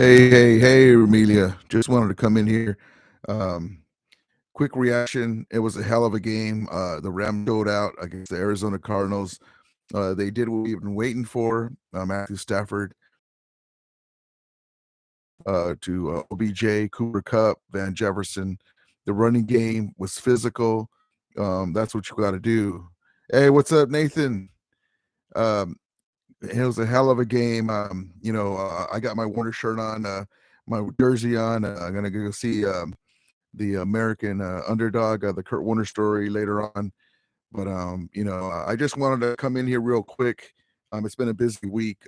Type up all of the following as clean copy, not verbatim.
Hey, Amelia. Just wanted to come in here. Um, Quick reaction. It was a hell of a game. The Rams showed out against the Arizona Cardinals. They did what we've been waiting for. Matthew Stafford to OBJ, Cooper Cup, Van Jefferson. The running game was physical. That's what you got to do. Hey, what's up, Nathan? Um, it was a hell of a game. I got my Warner shirt on, my jersey on. I'm gonna go see the American underdog, the Kurt Warner story later on. But I just wanted to come in here real quick. It's been a busy week.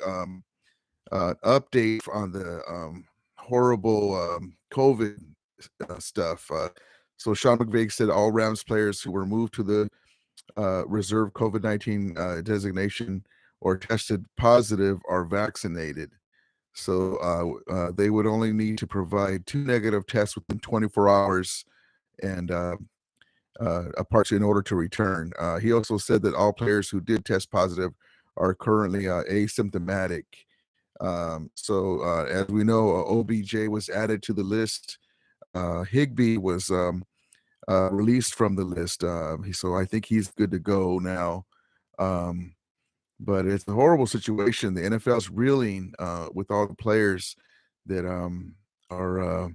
Update on the horrible COVID stuff. So Sean McVay said all Rams players who were moved to the reserve COVID-19 designation or tested positive are vaccinated. So they would only need to provide 2 negative tests within 24 hours and apart in order to return. He also said that all players who did test positive are currently asymptomatic. As we know, OBJ was added to the list. Higby was released from the list. So I think he's good to go now. But it's a horrible situation. The NFL's reeling with all the players that are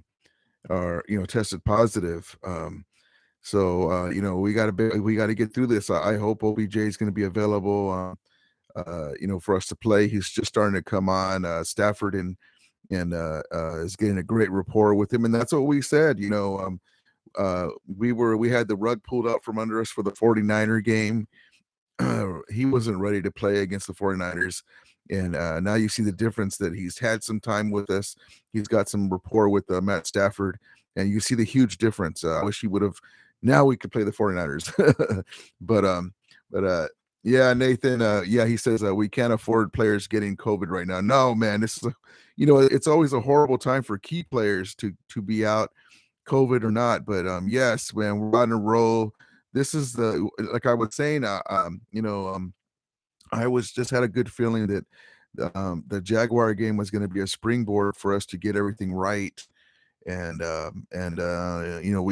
tested positive. We got to get through this. I hope OBJ is going to be available. For us to play. He's just starting to come on. Stafford and is getting a great rapport with him, and that's what we said. We had the rug pulled out from under us for the 49er game. He wasn't ready to play against the 49ers. And now you see the difference that he's had some time with us. He's got some rapport with Matt Stafford, and you see the huge difference. I wish he would have. Now we could play the 49ers. Yeah, Nathan. He says we can't afford players getting COVID right now. No, man, it's always a horrible time for key players to be out, COVID or not. But yes, man, we're on a roll. This is like I was saying. I was just had a good feeling that the Jaguar game was going to be a springboard for us to get everything right. We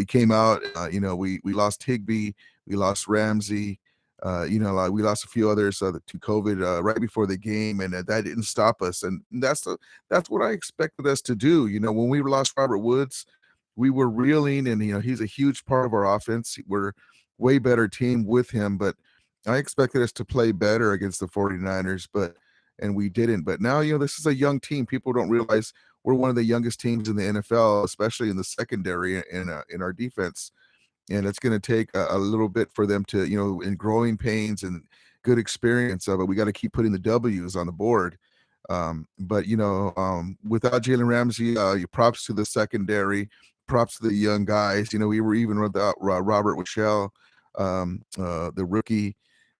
came out. We lost Higby, we lost Ramsey. We lost a few others to COVID right before the game, and that didn't stop us. And that's what I expected us to do. When we lost Robert Woods, we were reeling, and he's a huge part of our offense. We're way better team with him, but I expected us to play better against the 49ers, and we didn't. But now, this is a young team. People don't realize we're one of the youngest teams in the NFL, especially in the secondary and in our defense. And it's going to take a little bit for them to, in growing pains and good experience of it. We got to keep putting the W's on the board. Without Jalen Ramsey, you props to the secondary, props to the young guys. We were even without Robert Wichelle, the rookie.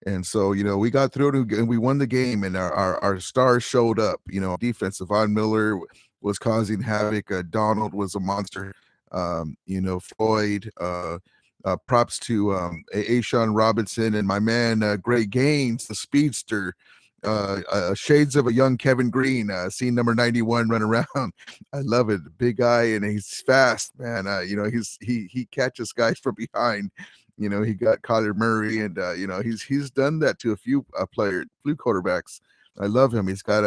And so, we got through it and we won the game, and our stars showed up. Defensive Von Miller was causing havoc. Donald was a monster. Floyd, props to Ashawn Robinson and my man, Greg Gaines, the speedster, shades of a young Kevin Green, scene number 91 run around. I love it. Big guy, and he's fast, man. He catches guys from behind. He got Kyler Murray, and he's done that to a few quarterbacks. I love him. He's got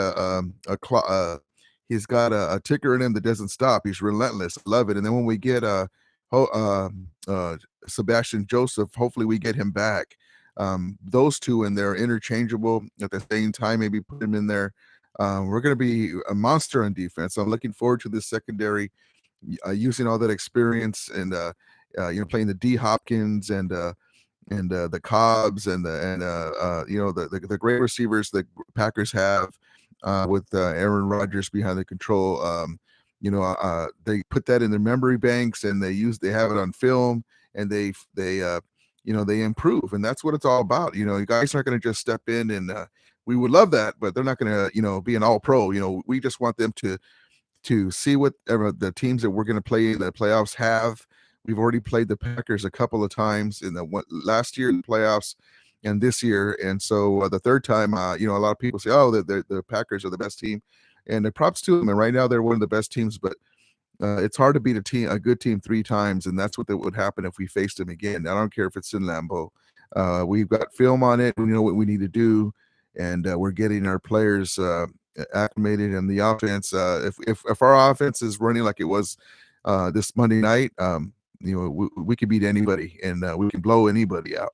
a ticker in him that doesn't stop. He's relentless. Love it. And then when we get Sebastian Joseph, hopefully we get him back. Those two in there interchangeable at the same time. Maybe put him in there. We're going to be a monster on defense. I'm looking forward to this secondary, using all that experience and playing the D Hopkins and the Cobbs and the great receivers that Packers have with Aaron Rodgers behind the control. They put that in their memory banks, and they have it on film, and they improve, and that's what it's all about. You guys aren't going to just step in, and we would love that, but they're not going to be an all pro. We just want them to see what the teams that we're going to play in the playoffs have. We've already played the Packers a couple of times in the last year in the playoffs and this year. And so the third time, a lot of people say, oh, the Packers are the best team. and the props to them. And right now they're one of the best teams, but it's hard to beat a good team 3 times, and that's what would happen if we faced them again. I don't care if it's in Lambeau. We've got film on it. We know what we need to do, and we're getting our players acclimated in the offense. If our offense is running like it was this Monday night, we could beat anybody, and we can blow anybody out.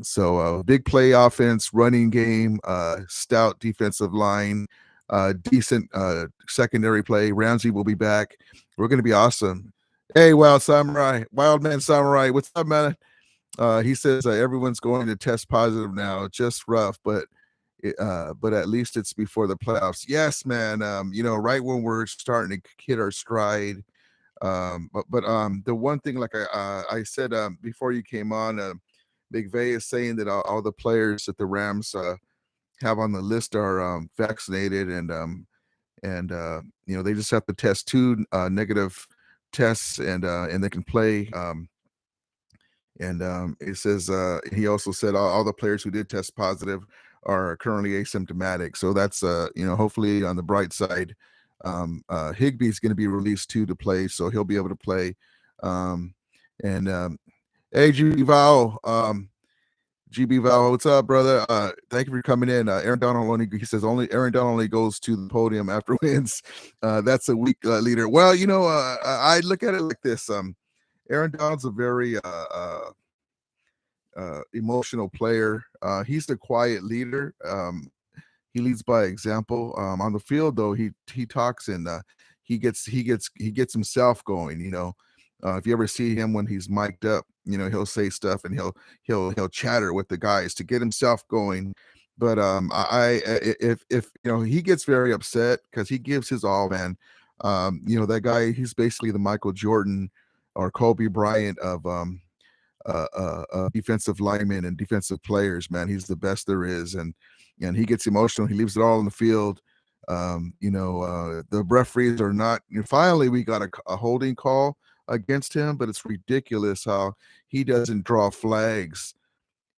So big play offense, running game, stout defensive line, decent secondary play. Ramsey will be back. We're going to be awesome. Hey, Wild Man Samurai, what's up, man? He says everyone's going to test positive now. Just rough, but at least it's before the playoffs. Yes, man. Right when we're starting to hit our stride. But the one thing, like I said before you came on, McVay is saying that all the players that the Rams have on the list are vaccinated, and they just have to test 2 negative tests, and they can play. It says he also said all the players who did test positive are currently asymptomatic. So that's hopefully on the bright side. Higbee's going to be released too to play, so he'll be able to play. Hey, GB Val, what's up, brother? Thank you for coming in. Aaron Donald only Aaron Donald only goes to the podium after wins. That's a weak leader. Well, I look at it like this. Aaron Donald's a very emotional player. He's the quiet leader. He leads by example. On the field, though, he talks, and he gets himself going. If you ever see him when he's mic'd up, he'll say stuff, and he'll chatter with the guys to get himself going. But if he gets very upset because he gives his all, man. That guy, he's basically the Michael Jordan or Kobe Bryant of defensive linemen and defensive players, man. He's the best there is, and he gets emotional. He leaves it all on the field. The referees are not. Finally, we got a holding call against him, but it's ridiculous how he doesn't draw flags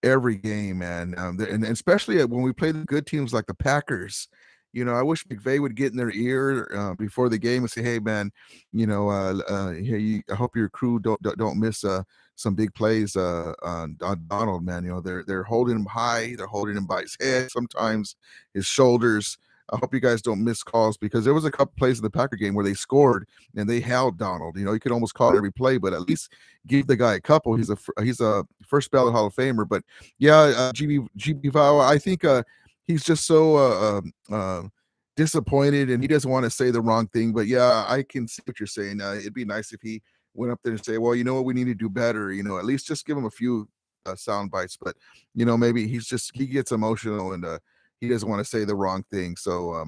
every game, man. And especially when we play the good teams like the Packers. I wish McVay would get in their ear before the game and say, "Hey, man, I hope your crew don't miss some big plays on Donald, man. They're holding him high, they're holding him by his head, sometimes his shoulders. I hope you guys don't miss calls, because there was a couple plays in the Packer game where they scored and they held Donald. You could almost call it every play, but at least give the guy a couple. He's a first ballot Hall of Famer. But yeah, GB Val, I think he's just so disappointed, and he doesn't want to say the wrong thing. But yeah, I can see what you're saying. It'd be nice if he went up there and say, well, you know what, we need to do better. At least just give him a few sound bites. But maybe he gets emotional, and he doesn't want to say the wrong thing. So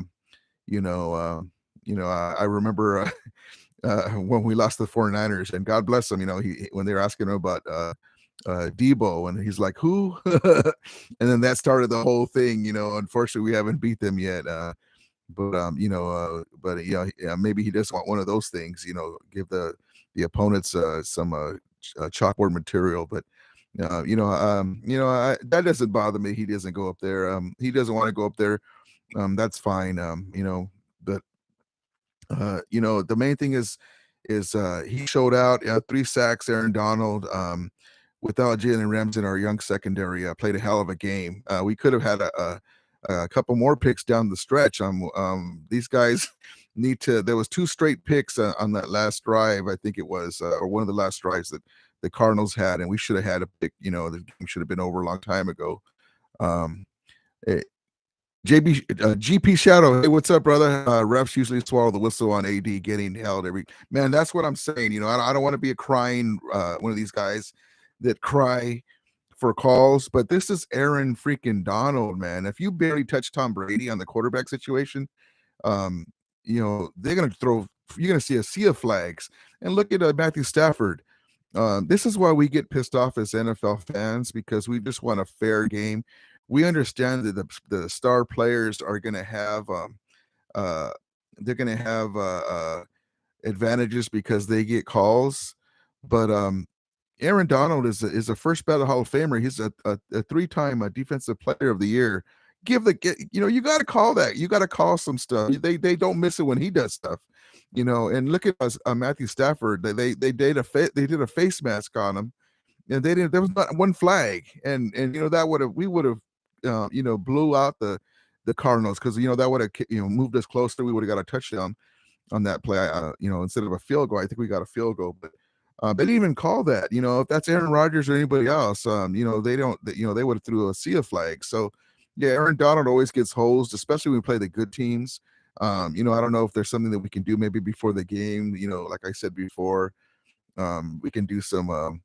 I remember when we lost the 49ers, and God bless him, when they were asking him about Debo, and he's like, who? And then that started the whole thing. Unfortunately, we haven't beat them yet. Maybe he doesn't want one of those things. Give the opponents some chalkboard material. But that doesn't bother me. He doesn't go up there. He doesn't want to go up there. That's fine. But the main thing is he showed out. 3 sacks. Aaron Donald. Without Jalen Ramsey in our young secondary, played a hell of a game. We could have had a couple more picks down the stretch. These guys need to. There was 2 straight picks on that last drive, I think it was, or one of the last drives that the Cardinals had, and we should have had a pick. The game should have been over a long time ago. GP Shadow, hey, what's up, brother? Refs usually swallow the whistle on AD getting held every. Man, that's what I'm saying. I don't want to be a crying one of these guys that cry for calls, but this is Aaron freaking Donald, man. If you barely touch Tom Brady on the quarterback situation, they're gonna throw. You're gonna see a sea of flags. And look at Matthew Stafford. This is why we get pissed off as NFL fans, because we just want a fair game. We understand that the star players are gonna have advantages because they get calls, but Aaron Donald is a first ballot Hall of Famer. He's a 3-time defensive player of the year. you got to call that. You got to call some stuff. They don't miss it when he does stuff, And look at us, Matthew Stafford. They did a face mask on him, and they didn't. There was not one flag, and that would have we would have blew out the Cardinals, because that would have moved us closer. We would have got a touchdown on that play. Instead of a field goal, I think we got a field goal, but. They didn't even call that. If that's Aaron Rodgers or anybody else, they don't. They would have threw a sea of flags. So, yeah, Aaron Donald always gets hosed, especially when we play the good teams. I don't know if there's something that we can do maybe before the game. Like I said before, we can do some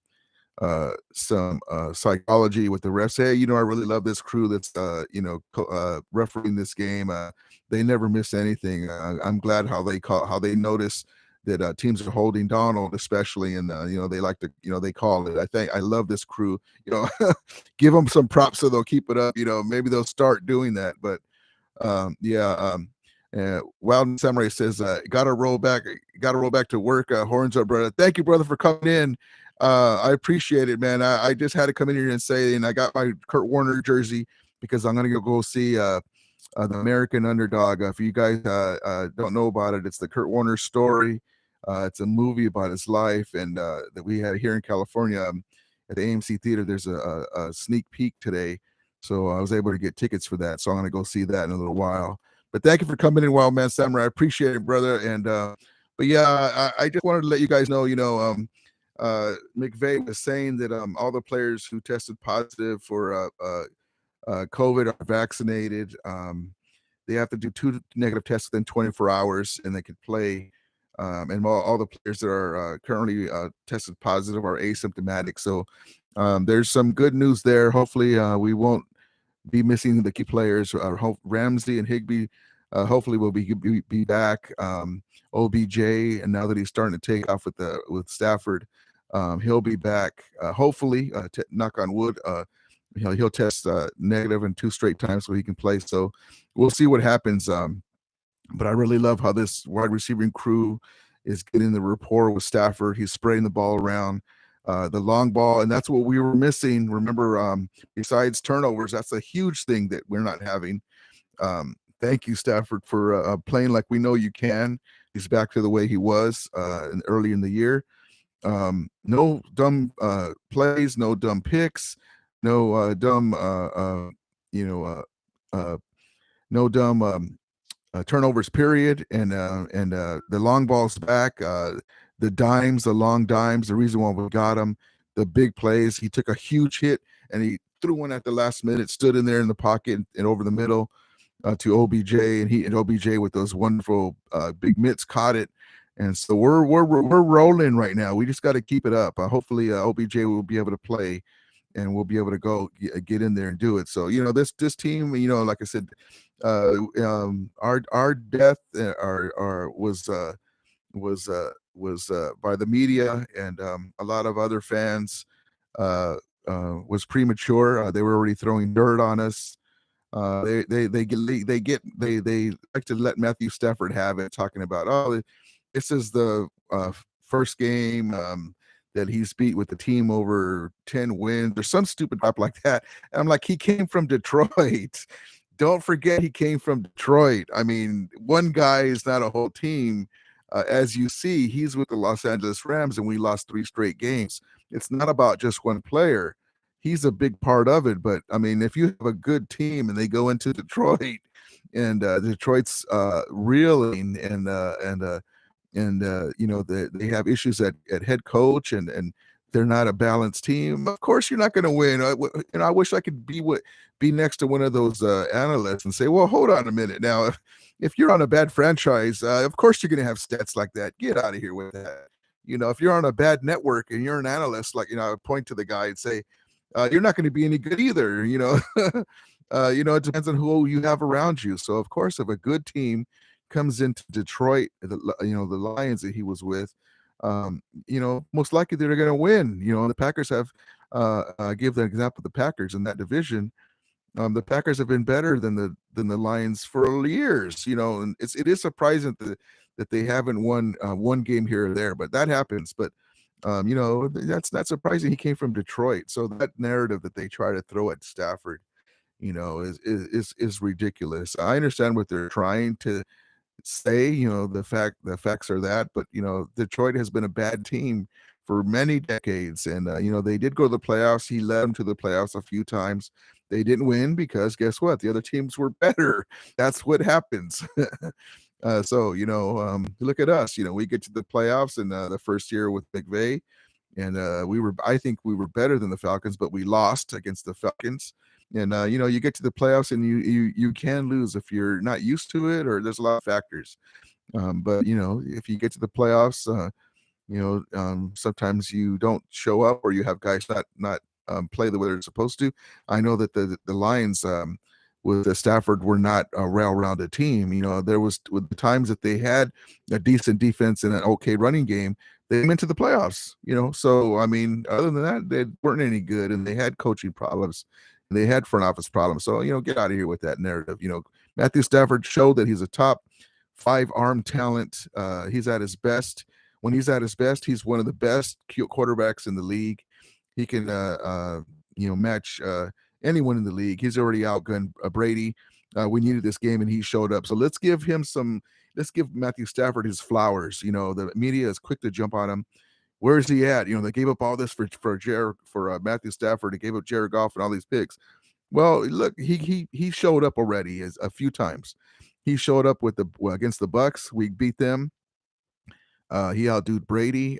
psychology with the refs. Hey, I really love this crew that's refereeing this game. They never miss anything. I'm glad how they notice that teams are holding Donald, especially, and they like to they call it. I love this crew. Give them some props so they'll keep it up. Maybe they'll start doing that. But yeah. Wild Samurai says, gotta roll back to work. Horns up, brother. Thank you, brother, for coming in. I appreciate it, man. I just had to come in here and say, and I got my Kurt Warner jersey because I'm gonna go see the American Underdog. If you guys don't know about it, it's the Kurt Warner story. It's a movie about his life, and that we had here in California at the AMC Theater. There's a sneak peek today, so I was able to get tickets for that. So I'm gonna go see that in a little while. But thank you for coming in, Wild Man Samurai. I appreciate it, brother. And but yeah, I just wanted to let you guys know, McVay was saying that all the players who tested positive for COVID are vaccinated. They have to do 2 negative tests within 24 hours, and they could play. And all the players that are currently tested positive are asymptomatic. So there's some good news there. Hopefully, we won't be missing the key players. Ramsey and Higbee hopefully will be back. OBJ, and now that he's starting to take off with Stafford, he'll be back. Hopefully, knock on wood, he'll test negative in 2 straight times so he can play. So we'll see what happens. But I really love how this wide receiving crew is getting the rapport with Stafford. He's spraying the ball around. The long ball, and that's what we were missing. Remember, besides turnovers, that's a huge thing that we're not having. Thank you, Stafford, for playing like we know you can. He's back to the way he was early in the year. No dumb plays, no dumb picks, no dumb no dumb turnovers, period. And the long ball's back. The dimes, the long dimes, the reason why we got him, the big plays. He took a huge hit and he threw one at the last minute, stood in there in the pocket and over the middle to OBJ, and OBJ with those wonderful big mitts caught it. And so we're rolling right now. We just got to keep it up. Hopefully OBJ will be able to play, and we'll be able to go get in there and do it. So this team, like I said, our death was by the media, and a lot of other fans was premature. They were already throwing dirt on us. They like to let Matthew Stafford have it, talking about, oh, this is the first game that he's beat with the team over 10 wins or some stupid crap like that. And I'm like, he came from Detroit. Don't forget he came from Detroit. I mean, one guy is not a whole team. As you see, he's with the Los Angeles Rams, and we lost 3 straight games. It's not about just one player. He's a big part of it. But, I mean, if you have a good team and they go into Detroit, and Detroit's reeling, and they have issues at head coach, and they're not a balanced team, of course you're not going to win. I wish I could be next to one of those analysts and say, well, hold on a minute now. If you're on a bad franchise, of course you're going to have stats like that. Get out of here with that. If you're on a bad network and you're an analyst, like, I would point to the guy and say, you're not going to be any good either. It depends on who you have around you. So of course, if a good team comes into Detroit, the Lions that he was with, most likely they're going to win. The Packers have give the example of the Packers in that division. The Packers have been better than the Lions for years, and it is surprising that they haven't won one game here or there, but that happens. But that's not surprising. He came from Detroit, so that narrative that they try to throw at Stafford is ridiculous. I understand what they're trying to say, the facts are that, but Detroit has been a bad team for many decades, and they did go to the playoffs. He led them to the playoffs a few times. They didn't win because guess what? The other teams were better. That's what happens. So look at us. We get to the playoffs in the first year with McVay, and I think we were better than the Falcons, but we lost against the Falcons. And you get to the playoffs and you can lose if you're not used to it, or there's a lot of factors. But if you get to the playoffs, sometimes you don't show up, or you have guys not play the way they're supposed to. I know that the Lions with Stafford were not a well-rounded team. There was with the times that they had a decent defense and an okay running game, they went to the playoffs. So I mean, other than that, they weren't any good, and they had coaching problems, and they had front office problems. So get out of here with that narrative. Matthew Stafford showed that he's a top 5 arm talent. He's at his best. When he's at his best, he's one of the best quarterbacks in the league. He can match anyone in the league. He's already outgunned Brady. We needed this game, and he showed up. So let's give Matthew Stafford his flowers. The media is quick to jump on him. Where is he at? They gave up all this for Matthew Stafford. They gave up Jared Goff and all these picks. Well, look, he showed up already a few times. He showed up against the Bucks. We beat them. He outdued Brady.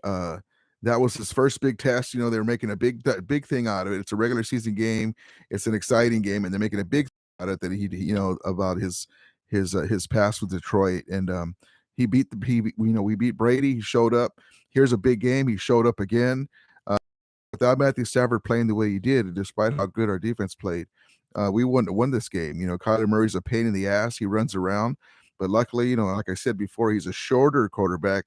That was his first big test. They were making a big thing out of it. It's a regular season game. It's an exciting game, and they're making a big thing out of it that about his past with Detroit. And we beat Brady. He showed up. Here's a big game. He showed up again. Without Matthew Stafford playing the way he did, despite how good our defense played, we wouldn't have won this game. Kyler Murray's a pain in the ass. He runs around, but luckily, like I said before, he's a shorter quarterback.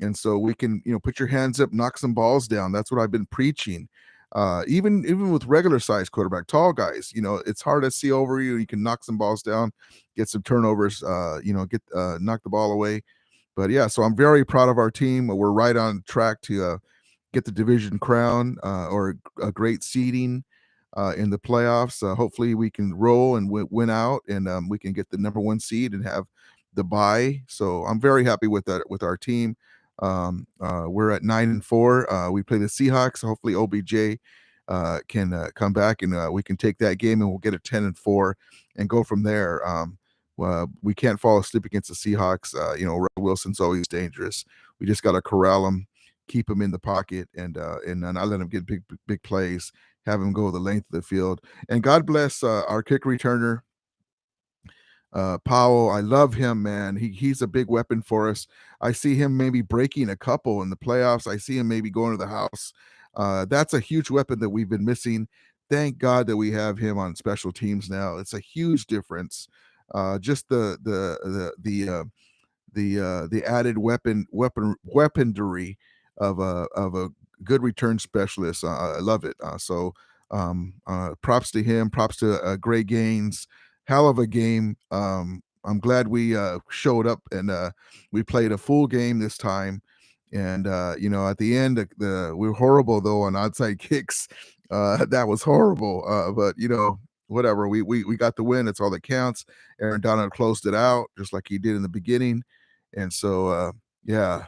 And so we can, put your hands up, knock some balls down. That's what I've been preaching. Even with regular size quarterback, tall guys, it's hard to see over you. You can knock some balls down, get some turnovers, knock the ball away. But yeah, so I'm very proud of our team. We're right on track to get the division crown or a great seeding in the playoffs. Hopefully we can roll and win out, and we can get the number 1 seed and have the bye. So I'm very happy with that, with our team. We're at 9-4. We play the Seahawks. Hopefully OBJ can come back, and we can take that game, and we'll get a 10-4 and go from there. We can't fall asleep against the Seahawks. Russell Wilson's always dangerous. We just got to corral him, keep him in the pocket, and not let him get big plays, have him go the length of the field. And God bless our kick returner, Powell. I love him, man. He's a big weapon for us. I see him maybe breaking a couple in the playoffs. I see him maybe going to the house. That's a huge weapon that we've been missing. Thank God that we have him on special teams now. It's a huge difference. Just the added weaponry of a good return specialist. I love it. So props to him. Props to Gray Gaines. Hell of a game. I'm glad we showed up, and we played a full game this time. And at the end, we were horrible though on outside kicks. That was horrible. But whatever. We got the win. It's all that counts. Aaron Donald closed it out just like he did in the beginning. And so yeah.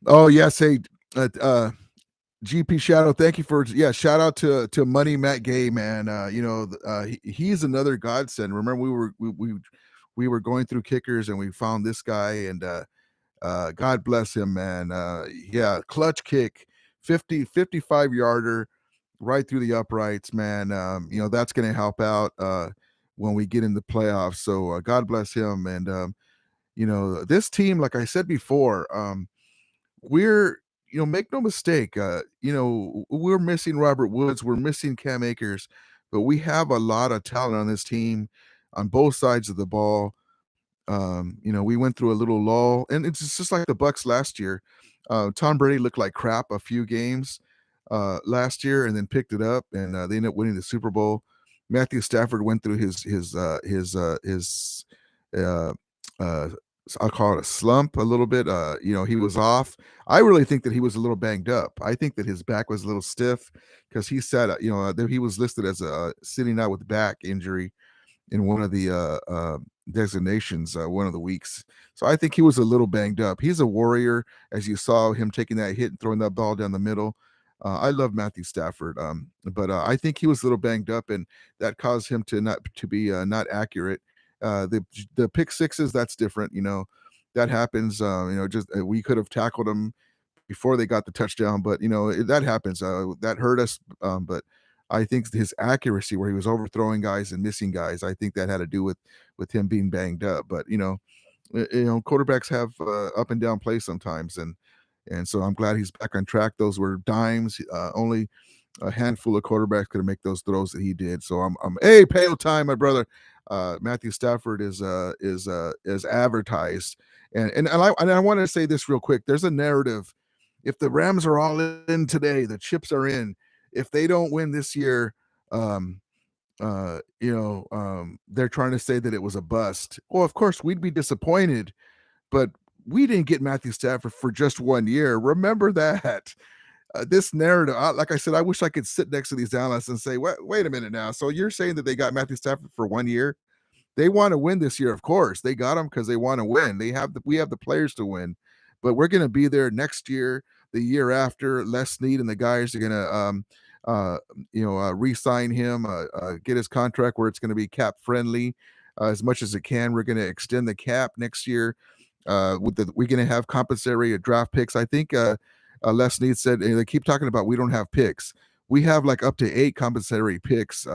Oh yes, hey, GP Shadow, thank you for shout out to Money Matt Gay, man. He's another godsend. Remember we were going through kickers, and we found this guy, and God bless him, man. Clutch kick, 55 yarder right through the uprights, man. That's going to help out when we get in the playoffs. So God bless him. And this team, like I said before, we're make no mistake, we're missing Robert Woods, we're missing Cam Akers, but we have a lot of talent on this team on both sides of the ball. We went through a little lull, and it's just like the Bucks last year. Tom Brady looked like crap a few games last year, and then picked it up, and they ended up winning the Super Bowl. Matthew Stafford went through his I'll call it a slump a little bit. He was off. I really think that he was a little banged up. I think that his back was a little stiff because he said, he was listed as sitting out with back injury in one of the designations one of the weeks. So I think he was a little banged up. He's a warrior, as you saw him taking that hit and throwing that ball down the middle. I love Matthew Stafford, but I think he was a little banged up, and that caused him to be not accurate. The pick sixes, that's different. That happens. Just we could have tackled him before they got the touchdown, but that happens. That hurt us. But I think his accuracy, where he was overthrowing guys and missing guys, I think that had to do with him being banged up. But quarterbacks have up and down plays sometimes, and so I'm glad he's back on track. Those were dimes. Only a handful of quarterbacks could make those throws that he did. So hey, Pale time, my brother. Matthew Stafford is advertised, and I want to say this real quick. There's a narrative. If the Rams are all in today, the chips are in. If they don't win this year, they're trying to say that it was a bust. Well, of course we'd be disappointed, but we didn't get Matthew Stafford for just 1 year. Remember that. This narrative, like I said, I wish I could sit next to these analysts and say, wait a minute now. So you're saying that they got Matthew Stafford for 1 year? They want to win this year, of course. They got him because they want to win. We have the players to win, but we're going to be there next year, the year after. Les Snead and the guys are going to, re-sign him, get his contract where it's going to be cap friendly as much as it can. We're going to extend the cap next year. We're going to have compensatory draft picks. I think Les Snead said they keep talking about we don't have picks. We have like up to 8 compensatory picks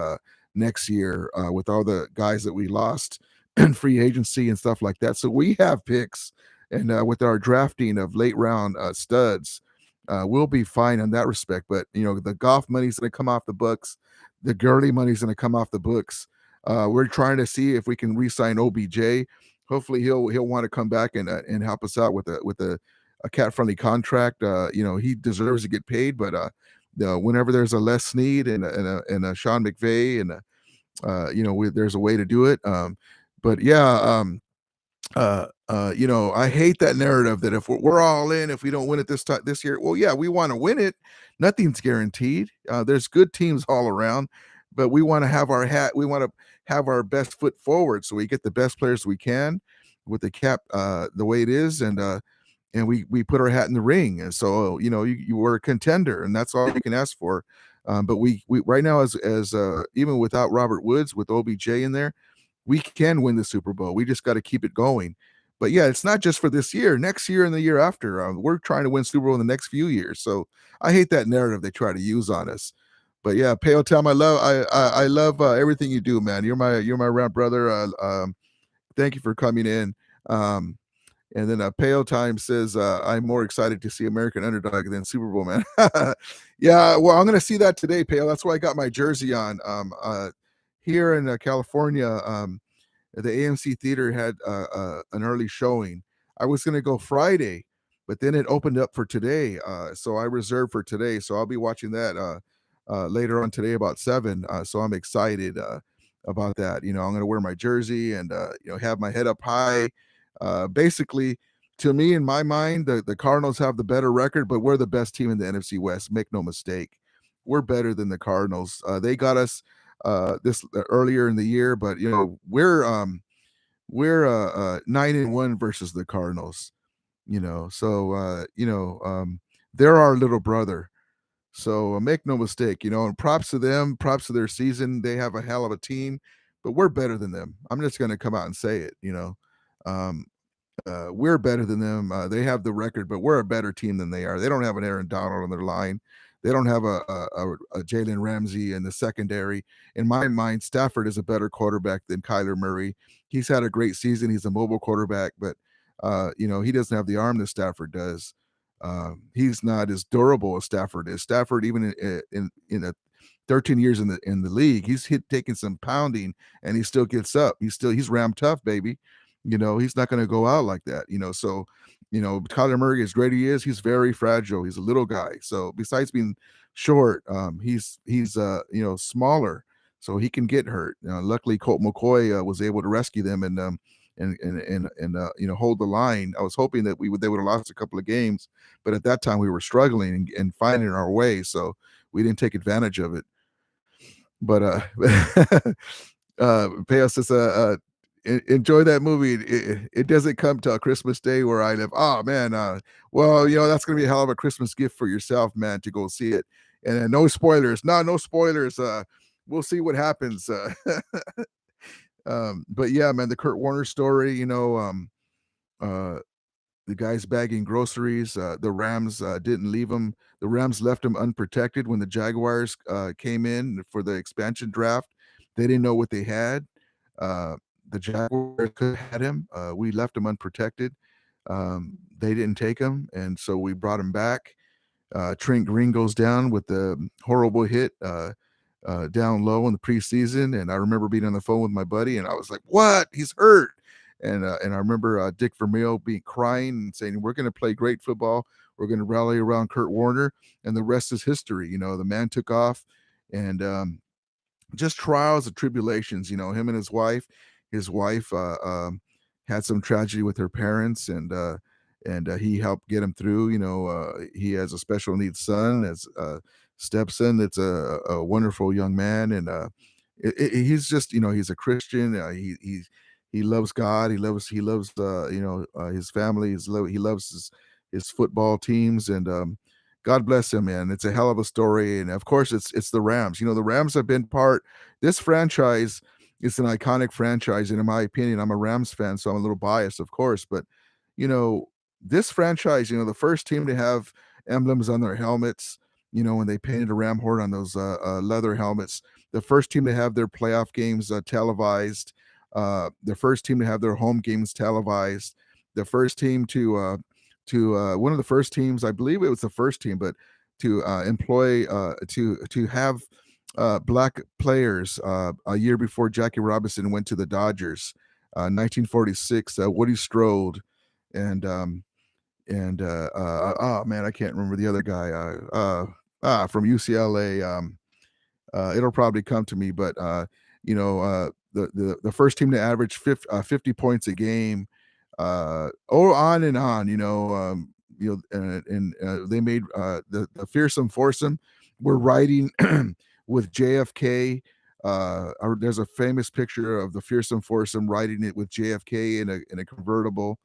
next year with all the guys that we lost in free agency and stuff like that. So we have picks, and with our drafting of late round studs, we'll be fine in that respect. But the golf money's going to come off the books, the Gurley money's going to come off the books. We're trying to see if we can re-sign OBJ. Hopefully he'll want to come back and help us out with a cat friendly contract. He deserves to get paid, but whenever there's a Les Snead and a Sean McVay and there's a way to do it. But yeah, I hate that narrative that if we're all in, if we don't win it this year, well, yeah, we want to win it. Nothing's guaranteed. There's good teams all around, but we want to have we want to have our best foot forward so we get the best players we can with the cap the way it is, and we put our hat in the ring. And so you were a contender, and that's all you can ask for. But we right now, as even without Robert Woods, with OBJ in there, we can win the Super Bowl. We just got to keep it going. But yeah, it's not just for this year. Next year and the year after, we're trying to win Super Bowl in the next few years. So I hate that narrative they try to use on us. But yeah, Pale Tom, I love everything you do, man. You're my round brother. Thank you for coming in. And then Pale Time says, I'm more excited to see American Underdog than Super Bowl, man. Yeah, well, I'm going to see that today, Pale. That's why I got my jersey on. Here in California, the AMC Theater had an early showing. I was going to go Friday, but then it opened up for today. So I reserved for today. So I'll be watching that later on today about 7. So I'm excited about that. I'm going to wear my jersey and, have my head up high. Basically, to me, in my mind, the Cardinals have the better record, but we're the best team in the NFC West. Make no mistake. We're better than the Cardinals. They got us this earlier in the year, but we're 9-1 versus the Cardinals. So they're our little brother. So make no mistake, and props to them, props to their season. They have a hell of a team, but we're better than them. I'm just going to come out and say it. We're better than them. They have the record, but we're a better team than they are. They don't have an Aaron Donald on their line. They don't have a Jalen Ramsey in the secondary. In my mind, Stafford is a better quarterback than Kyler Murray. He's had a great season. He's a mobile quarterback, but he doesn't have the arm that Stafford does. He's not as durable as Stafford is. Stafford, even in a 13 years in the league, he's taking some pounding, and he still gets up. He's Ram tough, baby. He's not going to go out like that. So Kyler Murray, as great he is, he's very fragile. He's a little guy. So besides being short, he's smaller, so he can get hurt. Luckily, Colt McCoy was able to rescue them and hold the line. I was hoping that they would have lost a couple of games, but at that time we were struggling and finding our way, so we didn't take advantage of it. But Peo says, enjoy that movie. It doesn't come till Christmas Day where I live. Oh man, well, that's gonna be a hell of a Christmas gift for yourself, man, to go see it. And no spoilers. No spoilers. We'll see what happens. But yeah, man, the Kurt Warner story, uh, the guy's bagging groceries. The Rams didn't leave him. The Rams left him unprotected when the Jaguars came in for the expansion draft. They didn't know what they had. Uh, the Jaguars could have had him. We left him unprotected. They didn't take him, and so we brought him back. Trent Green goes down with the horrible hit down low in the preseason, and I remember being on the phone with my buddy, and I was like, "What? He's hurt." And I remember Dick Vermeil crying and saying, "We're going to play great football. We're going to rally around Kurt Warner," and the rest is history. The man took off, and just trials and tribulations. Him and his wife. His wife had some tragedy with her parents, and he helped get him through. He has a special needs son as a stepson. That's a wonderful young man, and he's just he's a Christian. He loves God. He loves his family. He loves his football teams, and God bless him, man. It's a hell of a story, and of course, it's the Rams. The Rams have been part. This franchise is an iconic franchise, and in my opinion, I'm a Rams fan, so I'm a little biased, of course. But you know, this franchise, the first team to have emblems on their helmets. When they painted a ram horn on those leather helmets, the first team to have their playoff games televised, the first team to have their home games televised, the first team to one of the first teams, I believe it was the first team, but to employ to have black players a year before Jackie Robinson went to the Dodgers, 1946. Woody Strode and oh man, I can't remember the other guy from UCLA. It'll probably come to me, but the first team to average 50 points a game, on and on. And they made the fearsome foursome. We're riding with JFK. There's a famous picture of the fearsome foursome riding it with JFK in a convertible.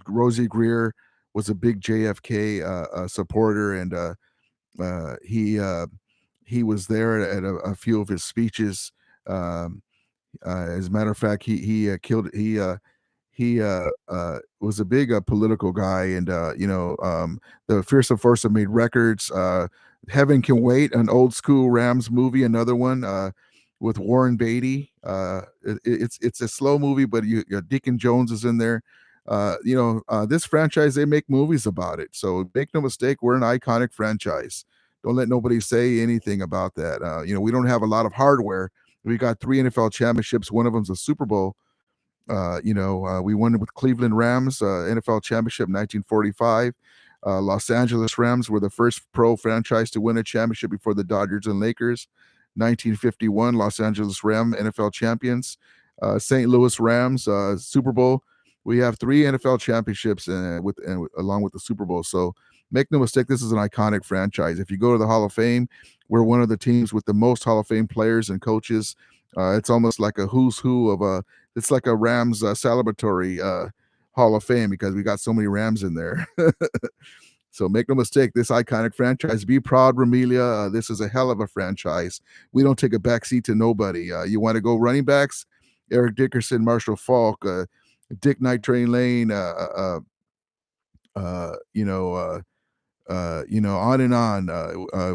Rosie Greer was a big JFK supporter, and he was there at a few of his speeches. As a matter of fact, he killed he was a big political guy, and the fearsome foursome made records. Heaven Can Wait, an old school Rams movie, another one with Warren Beatty. It's a slow movie, but Deacon Jones is in there. This franchise, they make movies about it. So make no mistake, we're an iconic franchise. Don't let nobody say anything about that. We don't have a lot of hardware. We got 3 NFL championships. One of them's a Super Bowl. We won with Cleveland Rams, NFL championship 1945. Los Angeles Rams were the first pro franchise to win a championship before the Dodgers and Lakers. 1951, Los Angeles Rams NFL champions. St. Louis Rams Super Bowl. We have 3 NFL championships along with the Super Bowl. So make no mistake, this is an iconic franchise. If you go to the Hall of Fame, we're one of the teams with the most Hall of Fame players and coaches. It's almost like a who's who of it's like a Rams celebratory Hall of Fame because we got so many Rams in there. So make no mistake, this iconic franchise. Be proud, Ramelia. This is a hell of a franchise. We don't take a backseat to nobody. You want to go running backs? Eric Dickerson, Marshall Faulk, Dick Night Train Lane, on and on.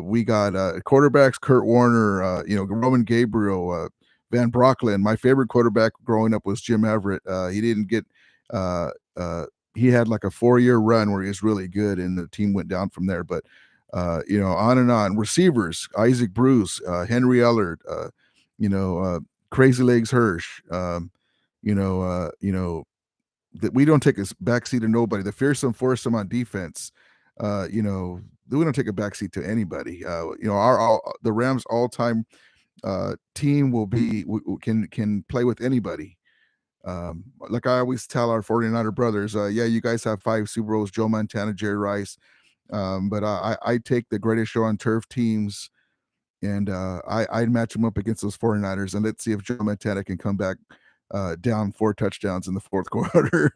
We got quarterbacks, Kurt Warner, Roman Gabriel, Van Brocklin. My favorite quarterback growing up was Jim Everett. He didn't get he had like a 4-year run where he was really good, and the team went down from there. But on and on. Receivers, Isaac Bruce, Henry Ellard, Crazy Legs Hirsch. That we don't take a backseat to nobody. The fearsome foursome on defense. We don't take a backseat to anybody. The Rams all-time team will be can play with anybody. Like I always tell our 49er brothers, yeah, you guys have 5 Super Bowls, Joe Montana, Jerry Rice, but I take the greatest show on turf teams, and I'd match them up against those 49ers, and let's see if Joe Montana can come back down 4 touchdowns in the fourth quarter.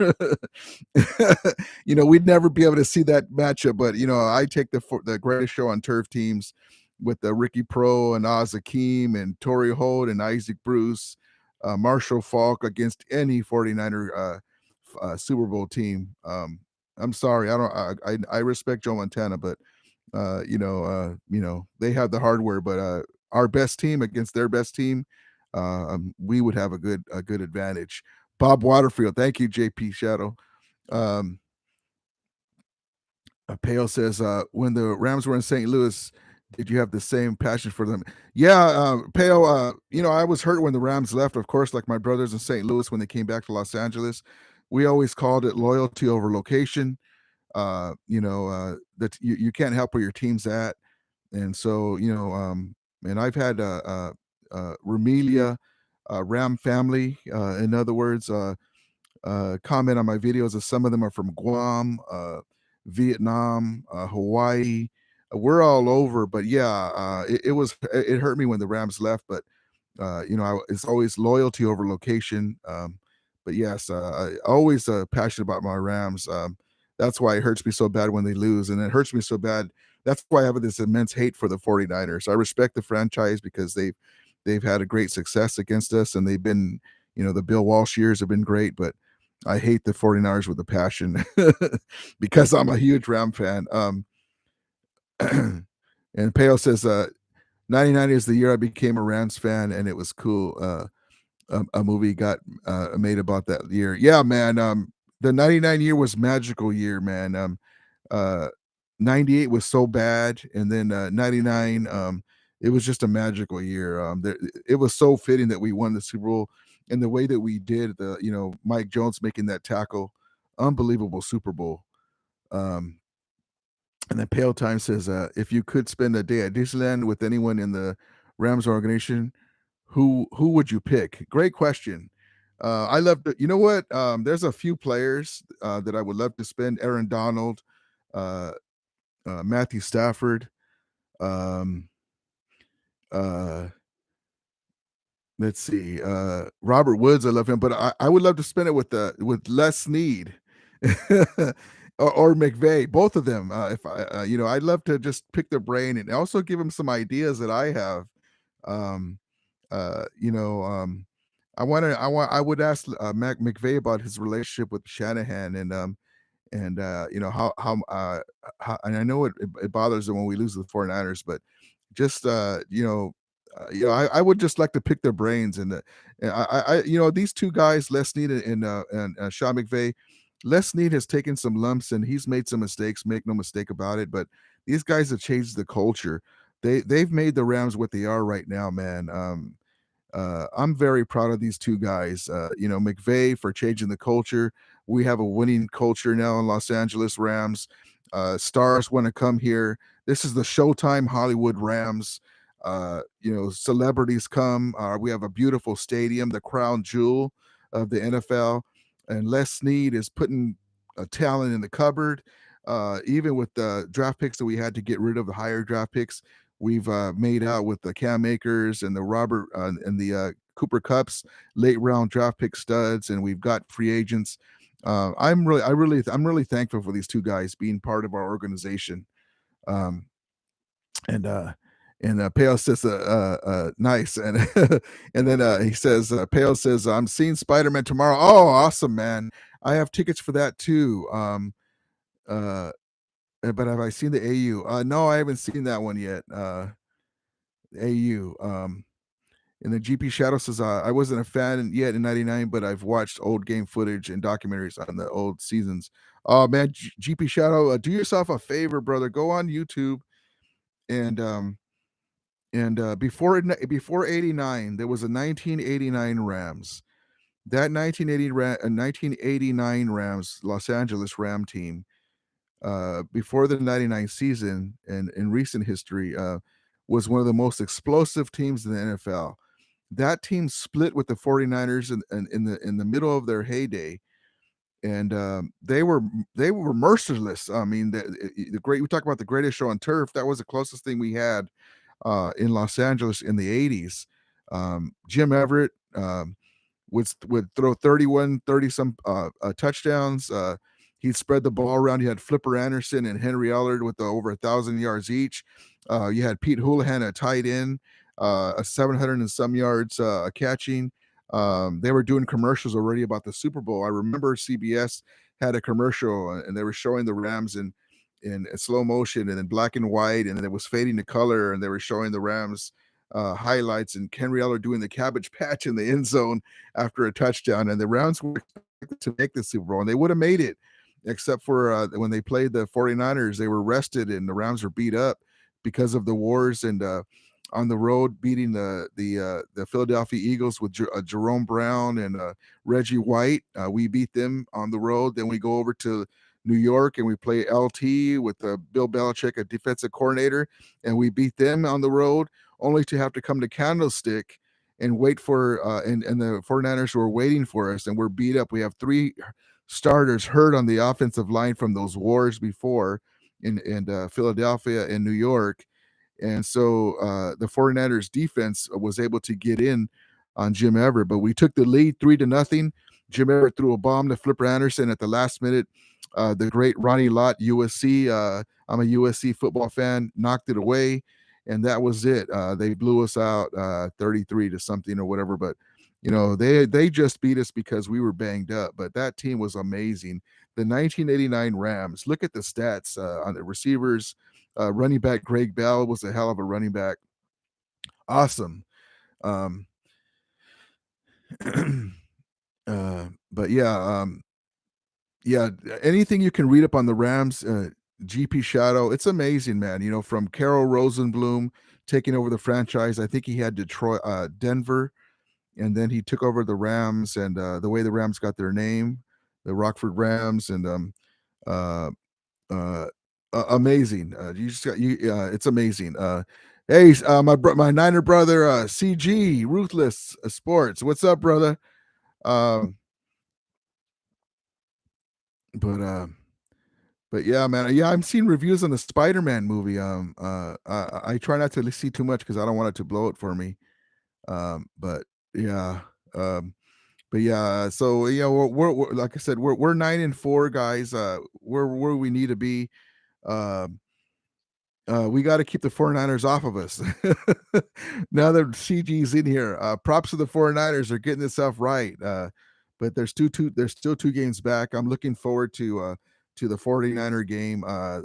We'd never be able to see that matchup, but I take the greatest show on turf teams with Ricky Pro and Oz Hakeem and Torrey Holt and Isaac Bruce, Marshall Falk against any 49er Super Bowl team. I'm sorry, I respect Joe Montana, but they have the hardware, but our best team against their best team, we would have a good advantage. Bob Waterfield, thank you, JP Shadow. Um, Pale says, when the Rams were in St. Louis, did you have the same passion for them? Yeah, Pale, I was hurt when the Rams left, of course, like my brothers in St. Louis when they came back to Los Angeles. We always called it loyalty over location. That you can't help where your team's at. And so, and I've had Ramelia, Ram family, in other words, comment on my videos. Some of them are from Guam, Vietnam, Hawaii. We're all over, but yeah, it hurt me when the Rams left, but it's always loyalty over location. But yes, I always passionate about my Rams. That's why it hurts me so bad when they lose, and it hurts me so bad. That's why I have this immense hate for the 49ers. I respect the franchise because they've had a great success against us, and they've been, the Bill Walsh years have been great, but I hate the 49ers with a passion because I'm a huge Ram fan. And Peo says, 99 is the year I became a Rams fan, and it was cool. A movie got made about that year. Yeah, man. The 99 year was magical year, man. 98 was so bad, and then 99, it was just a magical year. It was so fitting that we won the Super Bowl and the way that we did. Mike Jones making that tackle, unbelievable Super Bowl. And then Pale Time says, if you could spend a day at Disneyland with anyone in the Rams organization, who would you pick? Great question. I love to, you know what? There's a few players that I would love to spend. Aaron Donald, uh, Matthew Stafford. Um, uh, let's see. Robert Woods, I love him, but I would love to spend it with Les Snead. or McVay, both of them. If I'd love to just pick their brain and also give them some ideas that I have. Um, I would ask Mac McVay about his relationship with Shanahan and and I know it bothers him when we lose the 49ers, but just I would just like to pick their brains and these two guys, Les Snead and Sean McVay. Les Snead has taken some lumps and he's made some mistakes, make no mistake about it, but these guys have changed the culture. They've made the Rams what they are right now, man. I'm very proud of these two guys. McVay for changing the culture. We have a winning culture now in Los Angeles Rams. Stars want to come here. This is the Showtime Hollywood Rams. Celebrities come. We have a beautiful stadium, the crown jewel of the NFL. And Les Snead is putting a talent in the cupboard. Even with the draft picks that we had to get rid of, the higher draft picks, we've made out with the Cam Akers and the Robert and the Cooper Cups late round draft pick studs, and we've got free agents. I'm really thankful for these two guys being part of our organization. Um, and Pale says, nice. And and then he says, Pale says, I'm seeing Spider-Man tomorrow. Oh, awesome, man. I have tickets for that too. But have I seen the AU? No, I haven't seen that one yet. AU. And then GP Shadow says, I wasn't a fan yet in 99, but I've watched old game footage and documentaries on the old seasons. Oh, man, GP Shadow, do yourself a favor, brother. Go on YouTube and before 89, there was a 1989 Rams. That 1989 Rams, Los Angeles Ram team, before the 99 season and in recent history, was one of the most explosive teams in the NFL. that team split with the 49ers in the middle of their heyday, and they were merciless. I mean, the great we talk about the greatest show on turf. That was the closest thing we had in Los Angeles in the 80s. Jim Everett would throw 31, 30 some touchdowns. He'd spread the ball around. You had Flipper Anderson and Henry Allard with over 1,000 yards each. You had Pete Houlihan at tight end, a 700 and some yards catching. They were doing commercials already about the Super Bowl. I remember CBS had a commercial and they were showing the Rams in slow motion and in black and white, and it was fading to color, and they were showing the Rams highlights and Henry Eller doing the cabbage patch in the end zone after a touchdown. And the Rams were expected to make the Super Bowl, and they would have made it, except for when they played the 49ers, they were rested and the Rams were beat up because of the wars and on the road beating the Philadelphia Eagles with Jerome Brown and Reggie White. We beat them on the road. Then we go over to New York and we play LT with Bill Belichick, a defensive coordinator, and we beat them on the road, only to have to come to Candlestick and wait for and the 49ers were waiting for us, and we're beat up. We have 3 starters hurt on the offensive line from those wars before in Philadelphia and New York. And so the 49ers defense was able to get in on Jim Everett, but we took the lead 3-0. Jim Everett threw a bomb to Flipper Anderson at the last minute. The great Ronnie Lott, USC. I'm a USC football fan, knocked it away, and that was it. They blew us out 33 to something or whatever. But you know, they just beat us because we were banged up. But that team was amazing. The 1989 Rams. Look at the stats on the receivers. Running back Greg Bell was a hell of a running back. Awesome. But yeah, anything you can read up on the Rams, GP Shadow, it's amazing, man. You know, from Carol Rosenblum taking over the franchise. I think he had Denver, and then he took over the Rams, and the way the Rams got their name, the Rockford Rams, and uh, amazing. You just got you. It's amazing. Hey, my Niner brother, CG Ruthless Sports. What's up, brother? Um, but yeah, man. Yeah, I'm seeing reviews on the Spider-Man movie. I try not to see too much because I don't want it to blow it for me. But yeah, but yeah. So yeah, we're like I said, we're 9-4 guys. We're where we need to be. Um, we got to keep the 49ers off of us. Now that CG's in here, props to the 49ers are getting themselves right. But there's still 2 games back. I'm looking forward to the 49er game as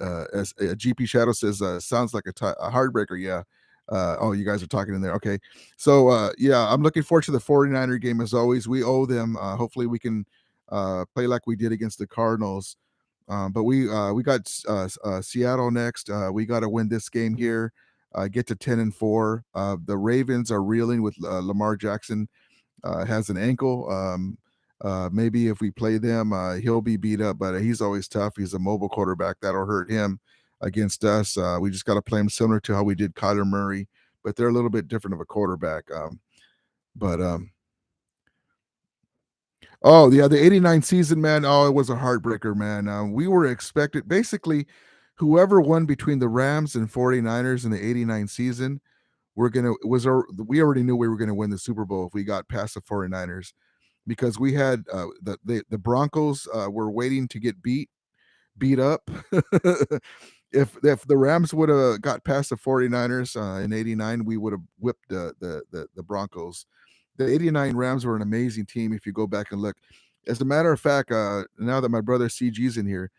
GP Shadow says, sounds like a heartbreaker. Yeah. Oh, you guys are talking in there. Okay. So yeah, I'm looking forward to the 49er game as always. We owe them. Hopefully we can play like we did against the Cardinals. But we got Seattle next. We got to win this game here. Get to 10-4. The Ravens are reeling with Lamar Jackson has an ankle. Maybe if we play them, he'll be beat up, but he's always tough. He's a mobile quarterback. That'll hurt him against us. We just got to play him similar to how we did Kyler Murray, but they're a little bit different of a quarterback. But Oh, yeah, the 89 season, man. Oh, it was a heartbreaker, man. We were expected basically whoever won between the Rams and 49ers in the 89 season, we already knew we were gonna win the Super Bowl if we got past the 49ers because we had the Broncos were waiting to get beat up. If the Rams would have got past the 49ers in 89, we would have whipped the Broncos. The 89 Rams were an amazing team if you go back and look. As a matter of fact, now that my brother CG's in here,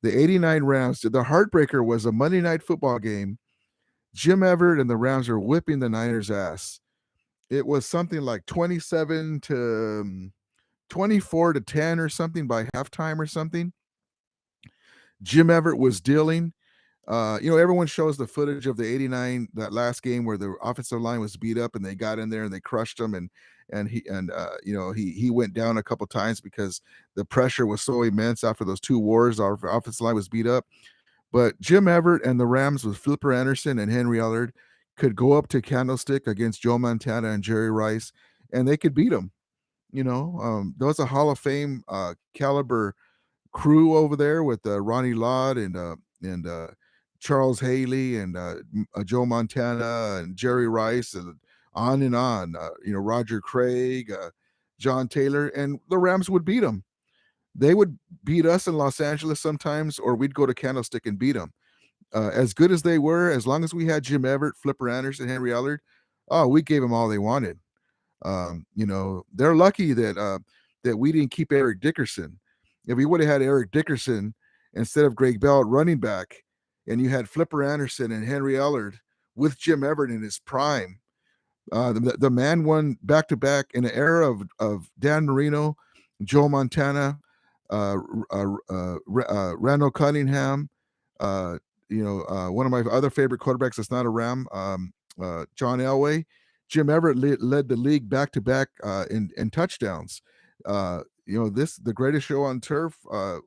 the 89 Rams, the heartbreaker was a Monday night football game. Jim Everett and the Rams are whipping the Niners' ass. It was something like 27 to 24 to 10 or something by halftime or something. Jim Everett was dealing. Everyone shows the footage of the 89, that last game where the offensive line was beat up and they got in there and they crushed them he went down a couple times because the pressure was so immense after those 2 wars. Our offensive line was beat up. But Jim Everett and the Rams with Flipper Anderson and Henry Allard could go up to Candlestick against Joe Montana and Jerry Rice, and they could beat them. There was a Hall of Fame caliber crew over there with Ronnie Lott and Charles Haley and Joe Montana and Jerry Rice and on and on. Roger Craig, John Taylor, and the Rams would beat them. They would beat us in Los Angeles sometimes, or we'd go to Candlestick and beat them. As good as they were, as long as we had Jim Everett, Flipper Anderson, Henry Ellard, we gave them all they wanted. They're lucky that we didn't keep Eric Dickerson. If we would have had Eric Dickerson instead of Greg Bell at running back, and you had Flipper Anderson and Henry Ellard with Jim Everett in his prime, the man won back to back in an era of Dan Marino, Joe Montana, Randall Cunningham. One of my other favorite quarterbacks that's not a Ram, John Elway. Jim Everett led the league back to back in touchdowns. The greatest show on turf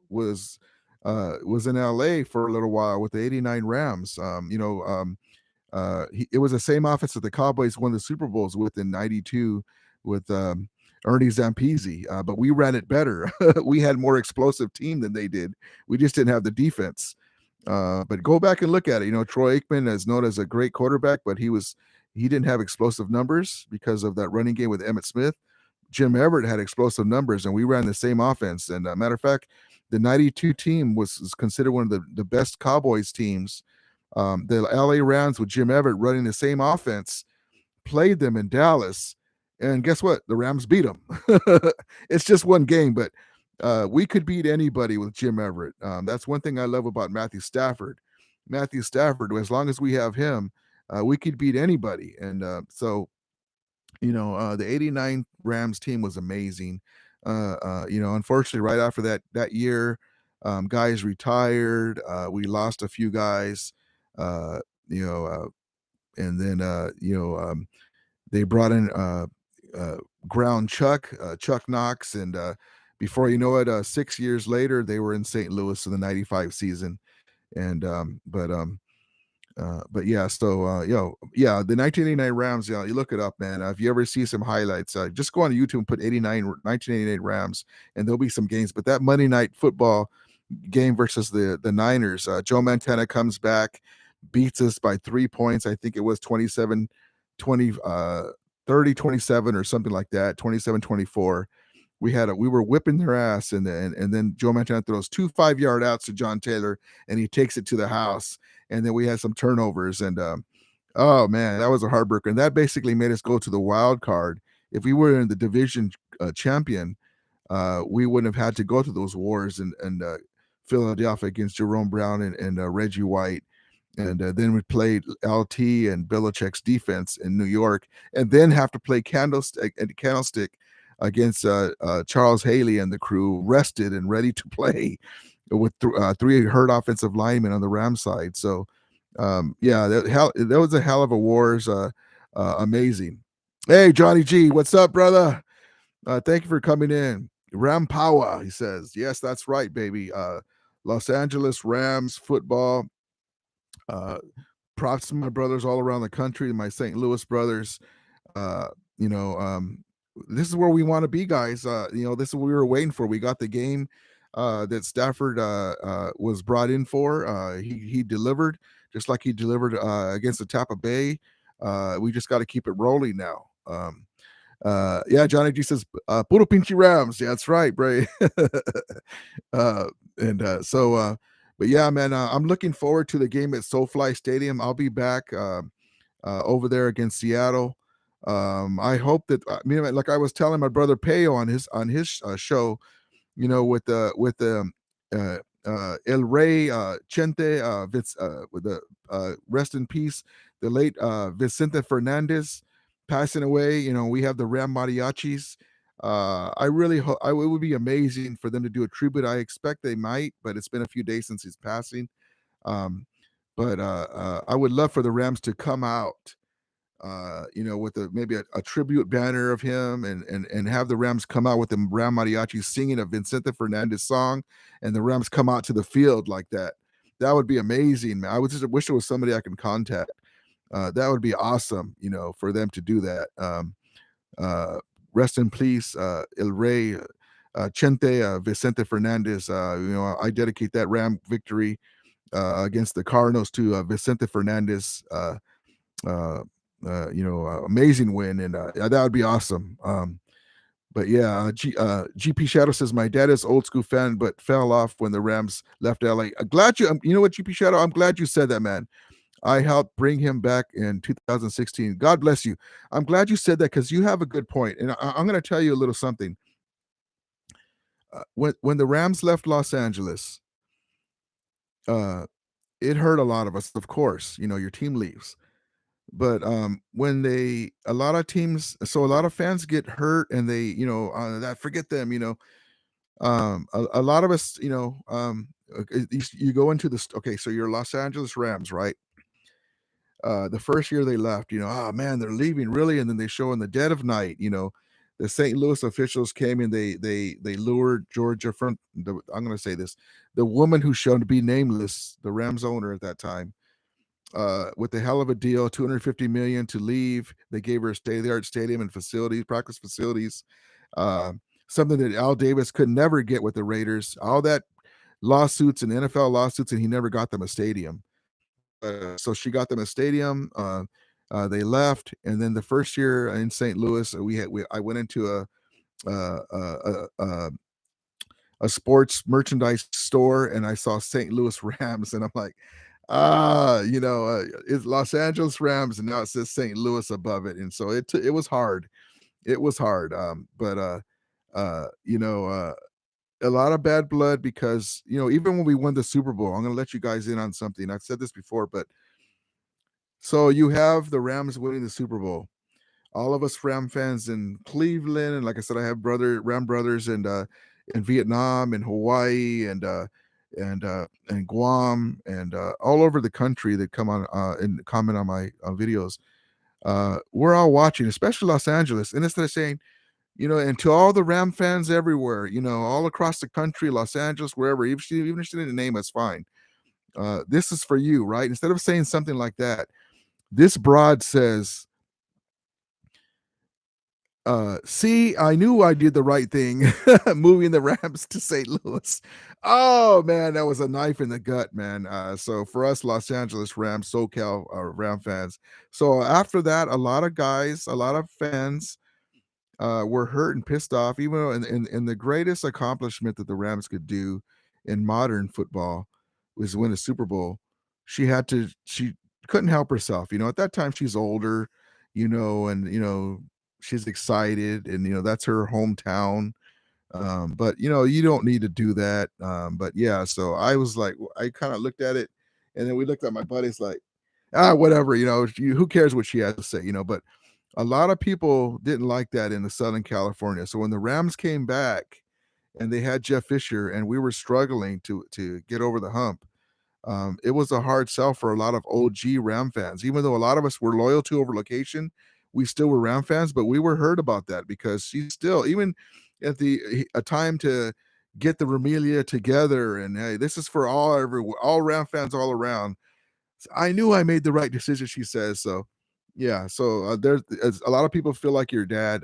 was in LA for a little while with the '89 Rams. It was the same offense that the Cowboys won the Super Bowls with in '92 with Ernie Zampese, but we ran it better. We had more explosive team than they did. We just didn't have the defense. But go back and look at it. Troy Aikman is known as a great quarterback, but he didn't have explosive numbers because of that running game with Emmitt Smith. Jim Everett had explosive numbers, and we ran the same offense. And matter of fact, the '92 team was considered one of the best Cowboys teams. The LA Rams with Jim Everett running the same offense played them in Dallas, and guess what? The Rams beat them. It's just one game, but we could beat anybody with Jim Everett. That's one thing I love about Matthew Stafford. Matthew Stafford, as long as we have him, we could beat anybody. And the '89 Rams team was amazing. Unfortunately, right after that year, guys retired. We lost a few guys. And then they brought in Ground Chuck Knox, and before you know it, 6 years later, they were in St. Louis in the '95 season. And but yeah, so the 1989 Rams. You look it up, man. If you ever see some highlights, just go on YouTube and put 1988 Rams, and there'll be some games. But that Monday Night Football game versus the Niners, Joe Montana comes back, beats us by 3 points. I think it was 27-20, 30-27 or something like that, 27-24. We were whipping their ass, and then Joe Montana throws 2 5-yard outs to John Taylor, and he takes it to the house. And then we had some turnovers, and oh man, that was a heartbreaker. And that basically made us go to the wild card. If we were in the division champion, we wouldn't have had to go to those wars and Philadelphia against Jerome Brown and Reggie White. And then we played LT and Belichick's defense in New York, and then have to play Candlestick against Charles Haley and the crew, rested and ready to play, with 3 hurt offensive linemen on the Rams side. So, that was a hell of a wars. Amazing. Hey, Johnny G, what's up, brother? Thank you for coming in. Ram Power, he says. Yes, that's right, baby. Los Angeles Rams football. Props to my brothers all around the country, my St. Louis brothers. This is where we want to be, guys. This is what we were waiting for. We got the game that Stafford was brought in for. He delivered, just like he delivered against the Tampa Bay. We just got to keep it rolling now. Johnny G says, puro pinche Rams. Yeah, that's right, Bray. But yeah, man, I'm looking forward to the game at SoFi Stadium. I'll be back over there against Seattle. I hope that, like I was telling my brother Peo on his show, with the El Rey Chente, with the rest in peace, the late Vicente Fernandez passing away. We have the Ram Mariachis. I really hope it would be amazing for them to do a tribute. I expect they might, but it's been a few days since his passing. But I would love for the Rams to come out, with maybe a tribute banner of him, and have the Rams come out with the Ram Mariachi singing a Vicente Fernandez song, and the Rams come out to the field like that. That would be amazing, man. I would just wish there was somebody I can contact. That would be awesome, for them to do that. Uh, Rest in peace, El Rey, Chente, Vicente Fernandez. I dedicate that Ram victory against the Cardinals to Vicente Fernandez. Amazing win, and yeah, that would be awesome. But yeah, GP Shadow says my dad is old school fan, but fell off when the Rams left LA. Glad you know what, GP Shadow, I'm glad you said that, man. I helped bring him back in 2016. God bless you. I'm glad you said that because you have a good point, and I'm going to tell you a little something. When the Rams left Los Angeles, uh, it hurt a lot of us. Of course, your team leaves, but when a lot of teams, so a lot of fans get hurt, and they, that forget them. A lot of us, you go into this. Okay, so you're Los Angeles Rams, right? The first year they left, oh man, they're leaving really, and then they show in the dead of night, the St. Louis officials came and they lured Georgia from the. I'm going to say this, the woman who's shown to be nameless, the Rams owner at that time, with a hell of a deal, 250 million to leave. They gave her a state-of-the-art stadium and facilities, practice facilities, uh, something that Al Davis could never get with the Raiders. All that lawsuits and NFL lawsuits, and he never got them a stadium. So she got them a stadium. They left, and then the first year in St. Louis, I went into uh, uh, uh, a sports merchandise store, and I saw St. Louis Rams, and I'm like, it's Los Angeles Rams, and now it says St. Louis above it, and so it was hard. It was hard, but uh, you know, uh, a lot of bad blood because even when we won the Super Bowl, I'm gonna let you guys in on something. I've said this before, but so you have the Rams winning the Super Bowl. All of us Ram fans in Cleveland, and like I said, I have Ram brothers in Vietnam and Hawaii and Guam and all over the country that come on and comment on my videos. We're all watching, especially Los Angeles, and instead of saying, and to all the Ram fans everywhere, all across the country, Los Angeles, wherever, even if she didn't name us, fine. This is for you, right? Instead of saying something like that, this broad says, see, I knew I did the right thing moving the Rams to St. Louis. Oh man, that was a knife in the gut, man. So for us Los Angeles Rams, SoCal Ram fans. So after that, a lot of guys, a lot of fans were hurt and pissed off, even though in the greatest accomplishment that the Rams could do in modern football was win a Super Bowl. She couldn't help herself. At that time she's older, and she's excited, and that's her hometown. But you don't need to do that. But yeah, so I was like, I kind of looked at it, and then we looked at my buddies like, whatever, who cares what she has to say, but a lot of people didn't like that in the Southern California. So when the Rams came back and they had Jeff Fisher and we were struggling to get over the hump, it was a hard sell for a lot of OG Ram fans. Even though a lot of us were loyal to over location, we still were Ram fans, but we were hurt about that because she's still, even at a time to get the Ramelia together, and hey, this is for all Ram fans all around. I knew I made the right decision, she says. So, yeah. So there's a lot of people feel like your dad,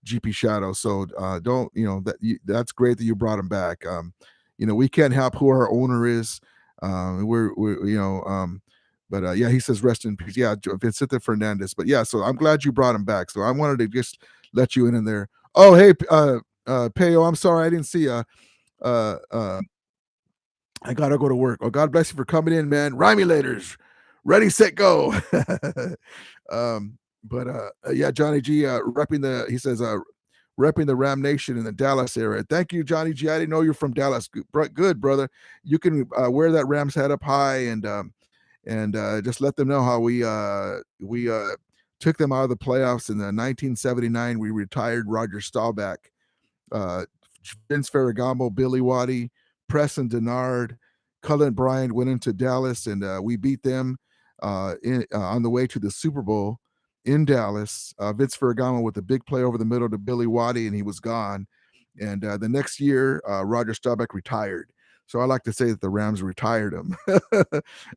GP Shadow. So don't that's great that you brought him back. We can't help who our owner is. We're but yeah, he says rest in peace. Yeah, Vicente Fernandez. But yeah, so I'm glad you brought him back. So I wanted to just let you in there. Oh, hey, Payo, I'm sorry I didn't see uh, uh, I gotta go to work. Oh, God bless you for coming in, man. Rhymulators, ready, set, go. But yeah, Johnny G, he says, repping the Ram Nation in the Dallas area. Thank you, Johnny G. I didn't know you're from Dallas. Good, brother. You can wear that Rams hat up high and just let them know how we took them out of the playoffs in the 1979. We retired Roger Staubach, uh, Vince Ferragamo, Billy Waddy, Preston Denard, Cullen Bryant went into Dallas, and we beat them on the way to the Super Bowl in Dallas. Vince Ferragamo with a big play over the middle to Billy Waddy, and he was gone. And the next year, Roger Staubach retired. So I like to say that the Rams retired him.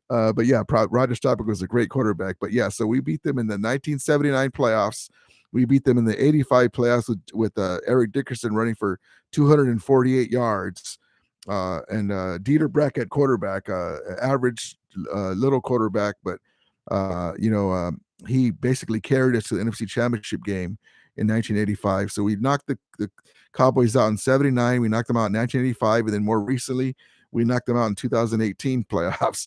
But yeah, Roger Staubach was a great quarterback. But yeah, so we beat them in the 1979 playoffs. We beat them in the 85 playoffs with Eric Dickerson running for 248 yards. And Dieter Breck at quarterback, average little quarterback, but he basically carried us to the NFC Championship game in 1985. So we knocked the Cowboys out in 79. We knocked them out in 1985. And then more recently, we knocked them out in 2018 playoffs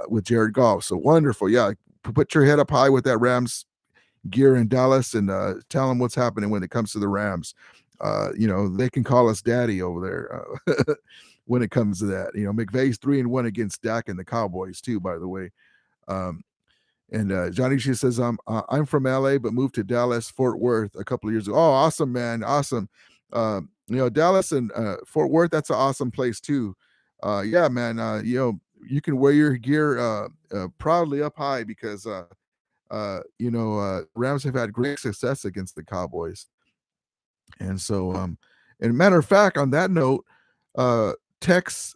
with Jared Goff. So wonderful. Yeah. Put your head up high with that Rams gear in Dallas and tell them what's happening when it comes to the Rams. They can call us daddy over there when it comes to that. McVay's 3-1 against Dak and the Cowboys too, by the way. And Johnny G says, I'm from LA, but moved to Dallas, Fort Worth a couple of years ago. Oh, awesome, man. Awesome. Dallas and Fort Worth, that's an awesome place too. Yeah, man. You can wear your gear proudly up high because, Rams have had great success against the Cowboys. And so, and matter of fact, on that note, Tex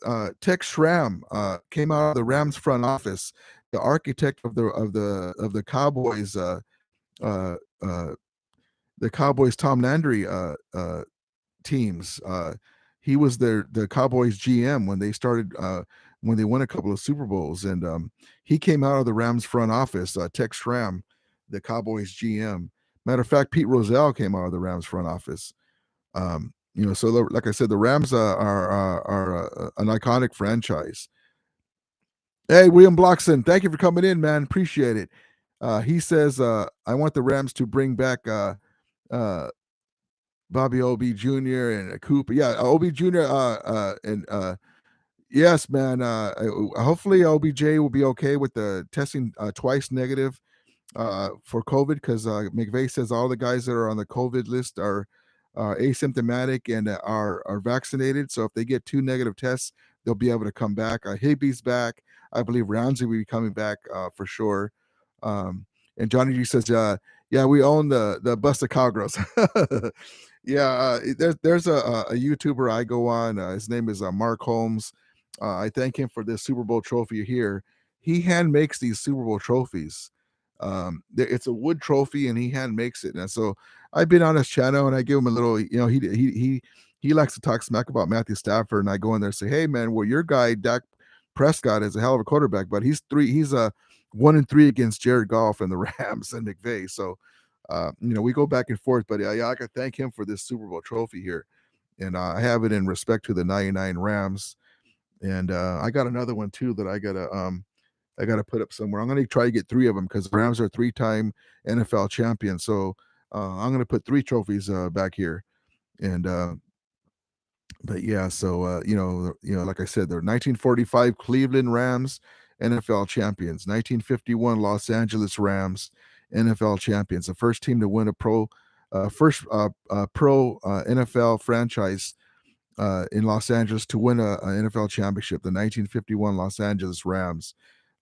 Schramm came out of the Rams front office, the architect of the Cowboys, the Cowboys Tom Landry teams. He was the Cowboys GM when they started when they won a couple of Super Bowls, and he came out of the Rams front office. Tex Schramm, the Cowboys GM. Matter of fact, Pete Rozelle came out of the Rams front office. So like I said, the Rams are an iconic franchise. Hey, William Blockson, thank you for coming in, man. Appreciate it. He says, I want the Rams to bring back Bobby O.B. Jr. and Cooper. Yeah, O.B. Jr. Yes, man. Hopefully OBJ will be okay with the testing twice negative for COVID, because McVay says all the guys that are on the COVID list are asymptomatic and are vaccinated. So if they get 2 negative tests, they'll be able to come back. Higby's back. I believe Ramsey will be coming back for sure. And Johnny G says, yeah, we own the Busta Cowgirls. Yeah, there's a YouTuber I go on. His name is Mark Holmes. I thank him for this Super Bowl trophy here. He hand makes these Super Bowl trophies. It's a wood trophy and he hand makes it. And so I've been on his channel and I give him a little, he likes to talk smack about Matthew Stafford, and I go in there and say, hey man, well, your guy Dak Prescott is a hell of a quarterback, but he's 1-3 against Jared Goff and the Rams and McVay. So we go back and forth, but yeah, I can thank him for this Super Bowl trophy here. And I have it in respect to the 99 Rams. And I got another one too that I gotta put up somewhere. I'm gonna try to get 3 of them because the Rams are 3-time NFL champions. So I'm gonna put 3 trophies back here. And but yeah, so like I said, they're 1945 Cleveland Rams NFL champions, 1951 Los Angeles Rams NFL champions, the first team to win a pro NFL franchise in Los Angeles to win a NFL championship, the 1951 Los Angeles Rams.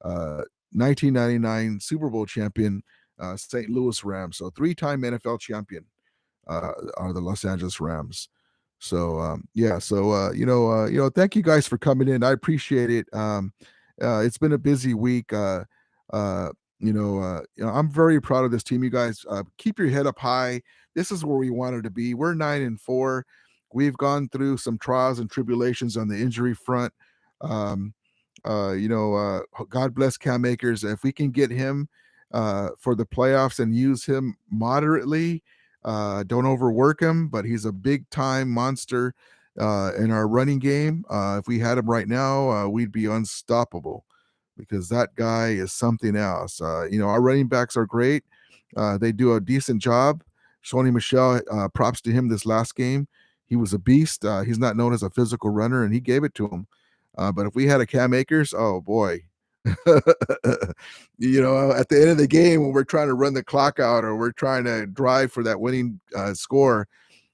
1999 Super Bowl champion, St. Louis Rams. So 3-time NFL champion are the Los Angeles Rams. So thank you guys for coming in. I appreciate it. It's been a busy week. I'm very proud of this team. You guys keep your head up high. This is where we wanted to be. We're 9-4. We've gone through some trials and tribulations on the injury front. God bless Cam Akers. If we can get him for the playoffs and use him moderately, don't overwork him, but he's a big time monster in our running game. If we had him right now, we'd be unstoppable because that guy is something else. Our running backs are great. They do a decent job. Sony Michel, props to him this last game. He was a beast. He's not known as a physical runner, and he gave it to him. But if we had a Cam Akers, oh boy. At the end of the game when we're trying to run the clock out or we're trying to drive for that winning score,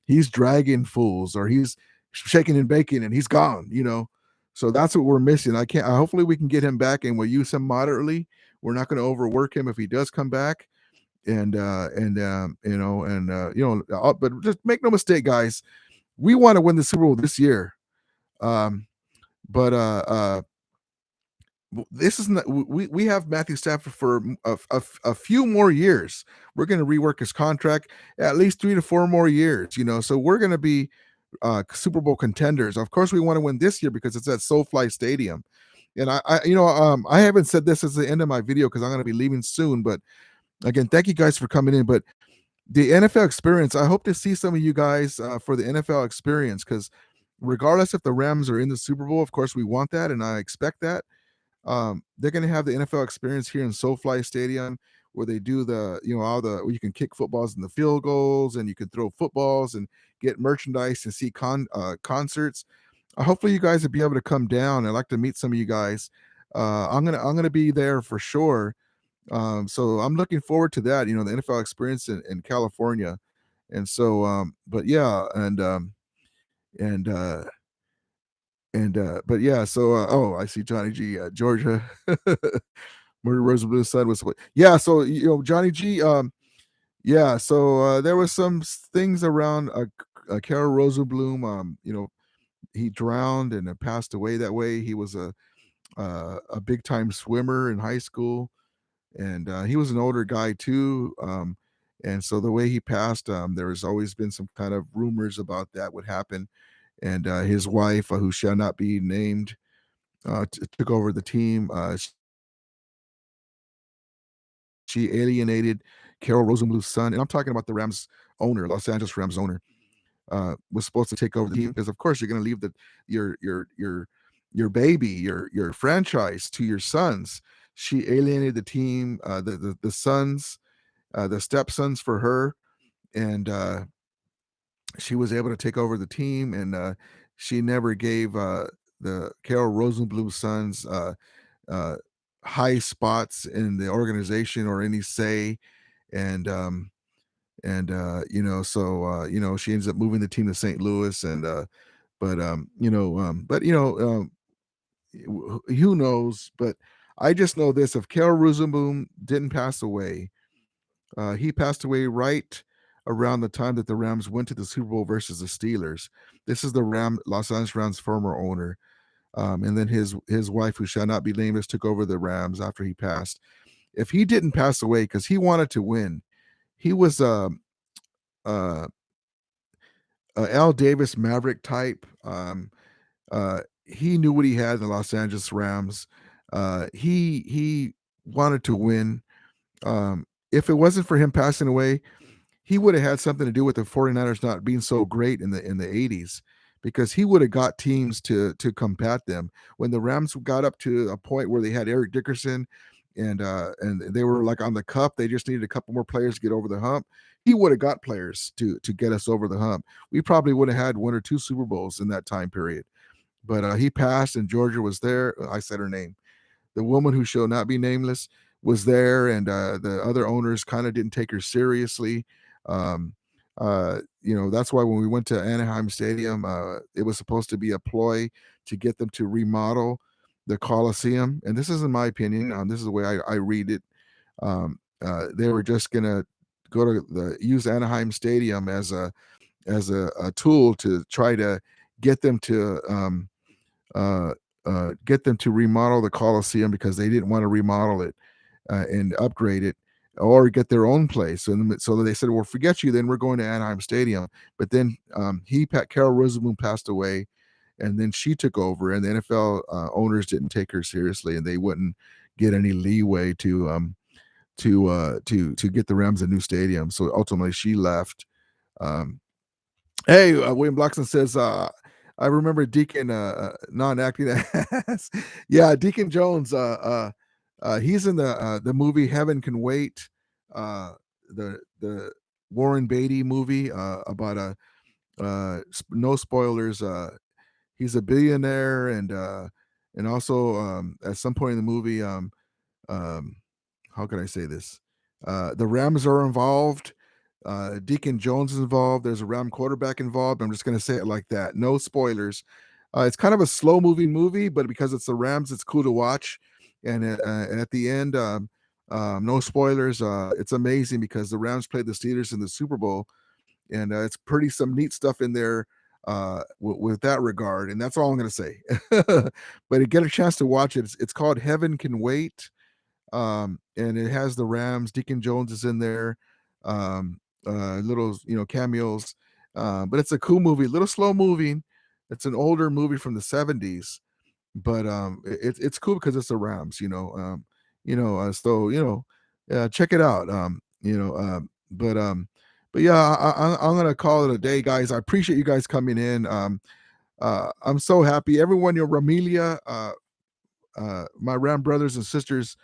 he's dragging fools or he's shaking and baking and he's gone, So that's what we're missing. Hopefully we can get him back and we'll use him moderately. We're not going to overwork him if he does come back. But just make no mistake, guys. We want to win the Super Bowl this year. but this is not, we have Matthew Stafford for a few more years. We're going to rework his contract at least 3 to 4 more years. So we're going to be Super Bowl contenders. Of course, we want to win this year because it's at SoFi Stadium. And I haven't said this as the end of my video because I'm going to be leaving soon. But again, thank you guys for coming in. But the NFL experience, I hope to see some of you guys for the NFL experience, because regardless if the Rams are in the Super Bowl, of course we want that and I expect that. They're going to have the NFL experience here in SoFi Stadium, where they do all the where you can kick footballs in the field goals, and you can throw footballs and get merchandise and see concerts. Hopefully, you guys will be able to come down. I'd like to meet some of you guys. I'm gonna be there for sure. So I'm looking forward to that. The NFL experience in California, and so but yeah, and but yeah, so oh, I see Johnny G, Georgia. Murder Rose Blue Sun was yeah. So Johnny G, yeah. So there was some things around Carol Rosenblum. He drowned and passed away that way. He was a big time swimmer in high school, and he was an older guy too. And so the way he passed, there has always been some kind of rumors about that would happen. And his wife, who shall not be named, took over the team. She alienated Carol Rosenbluth's son, and I'm talking about the Rams owner, Los Angeles Rams owner. Was supposed to take over the team because, of course, you're going to leave your baby, your franchise to your sons. She alienated the team, the sons, the stepsons for her, and she was able to take over the team, and she never gave the Carol Rosenblum sons uh, high spots in the organization or any say, and so she ends up moving the team to St. Louis, and who knows? But I just know this: if Carol Rosenblum didn't pass away, he passed away right around the time that the Rams went to the Super Bowl versus the Steelers. This is the Los Angeles Rams former owner. And then his wife, who shall not be named, took over the Rams after he passed. If he didn't pass away, because he wanted to win, he was uh, Al Davis Maverick type. He knew what he had in the Los Angeles Rams. He wanted to win. If it wasn't for him passing away, he would have had something to do with the 49ers not being so great in the 80s, because he would have got teams to combat them. When the Rams got up to a point where they had Eric Dickerson and they were like on the cup, they just needed a couple more players to get over the hump. He would have got players to get us over the hump. We probably would have had 1 or 2 Super Bowls in that time period. But he passed, and Georgia was there. I said her name. The woman who shall not be nameless was there, and the other owners kind of didn't take her seriously. Um, that's why when we went to Anaheim Stadium, it was supposed to be a ploy to get them to remodel the Coliseum. And this isn't my opinion. This is the way I read it. They were just gonna go to use Anaheim Stadium as a tool to try to get them to get them to remodel the Coliseum, because they didn't want to remodel it and upgrade it or get their own place. And so they said, well, forget you, then we're going to Anaheim Stadium. But then Carol Rosenblum passed away, and then she took over, and the NFL owners didn't take her seriously, and they wouldn't get any leeway to get the Rams a new stadium. So ultimately she left. Hey, William Blackson says, I remember Deacon non-acting as yeah, Deacon Jones. He's in the movie Heaven Can Wait, the Warren Beatty movie about no spoilers. He's a billionaire, and also at some point in the movie, um, how can I say this? The Rams are involved. Deacon Jones is involved. There's a Ram quarterback involved. I'm just going to say it like that. No spoilers. It's kind of a slow moving movie, but because it's the Rams, it's cool to watch. And at the end, no spoilers. It's amazing because the Rams played the Steelers in the Super Bowl, and it's pretty some neat stuff in there with that regard, and that's all I'm gonna say. But to get a chance to watch it, it's called Heaven Can Wait, and it has the Rams. Deacon Jones is in there, little cameos, but it's a cool movie, a little slow moving. It's an older movie from the '70s, but it's cool because it's the Rams, so check it out. But yeah, I'm gonna call it a day, guys. I appreciate you guys coming in. I'm so happy, everyone. Ramelia, my Ram brothers and sisters,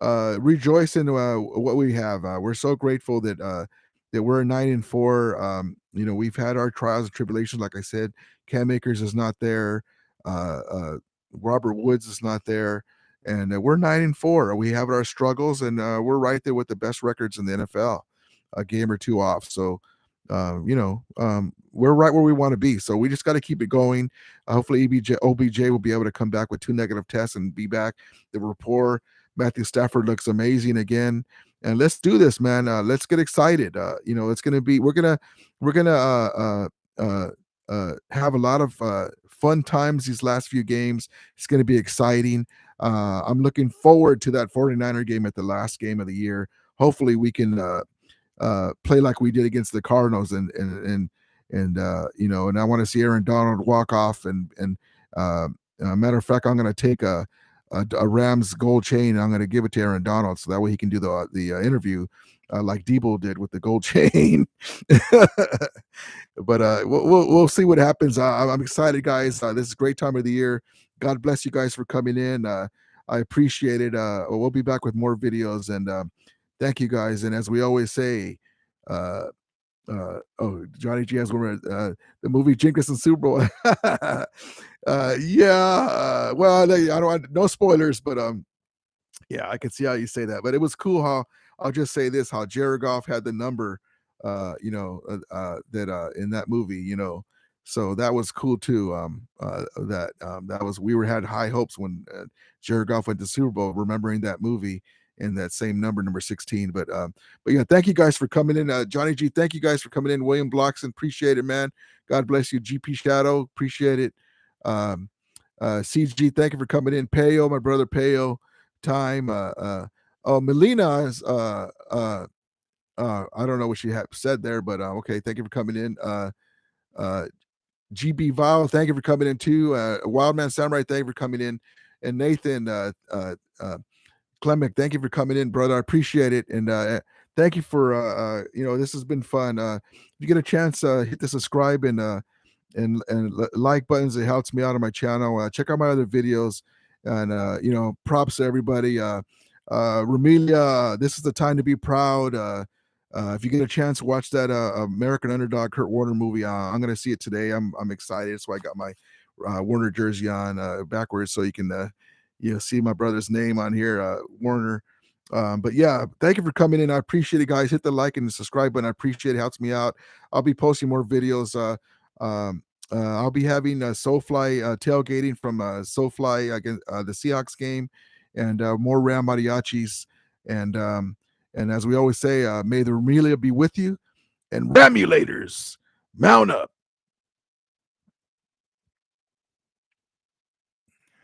rejoice in what we have. We're so grateful that we're 9-4. We've had our trials and tribulations. Like I said, Cam Akers is not there. Robert Woods is not there, and we're 9-4. We have our struggles, and we're right there with the best records in the NFL, a game or two off. So, we're right where we want to be. So we just got to keep it going. Hopefully, OBJ will be able to come back with 2 negative tests and be back. The rapport. Matthew Stafford looks amazing again, and let's do this, man. Let's get excited. It's gonna be we're gonna have a lot of fun times these last few games. It's gonna be exciting. I'm looking forward to that 49er game at the last game of the year. Hopefully, we can play like we did against the Cardinals, and I want to see Aaron Donald walk off. And matter of fact, I'm going to take a Rams gold chain, and I'm going to give it to Aaron Donald so that way he can do the interview like Debo did with the gold chain. But we'll see what happens. I'm excited, guys. This is a great time of the year. God bless you guys for coming in. I appreciate it. We'll be back with more videos, and thank you, guys. And as we always say, Johnny G has one. The movie Jinkus and Super Bowl. Yeah. Well, I don't want no spoilers, but yeah, I can see how you say that. But it was cool how I'll just say this: how Jared Goff had the number, that in that movie, So that was cool too. That was we had high hopes when Jared Goff went to Super Bowl, remembering that movie in that same number 16. But yeah, thank you guys for coming in. Johnny G, thank you guys for coming in. William Blockson, appreciate it, man. God bless you. GP Shadow, appreciate it. CG, thank you for coming in. Payo, my brother Payo, time. Melina is I don't know what she had said there, but okay, thank you for coming in. GB Vile, thank you for coming in too. Wildman Samurai, thank you for coming in. And Nathan Clement, thank you for coming in, brother. I appreciate it. And thank you for this has been fun. If you get a chance, hit the subscribe and like buttons. It helps me out on my channel. Check out my other videos, and props to everybody. Ramelia, this is the time to be proud. If you get a chance, watch that American Underdog Kurt Warner movie. I'm gonna see it today. I'm excited. So I got my Warner jersey on backwards, so you can see my brother's name on here, Warner. But yeah, thank you for coming in. I appreciate it, guys. Hit the like and the subscribe button. I appreciate it. Helps me out. I'll be posting more videos. I'll be having SoFly tailgating from SoFly against the Seahawks game, and more Ram mariachis. And as we always say, may the Ramelia be with you, and Ramulators, mount up.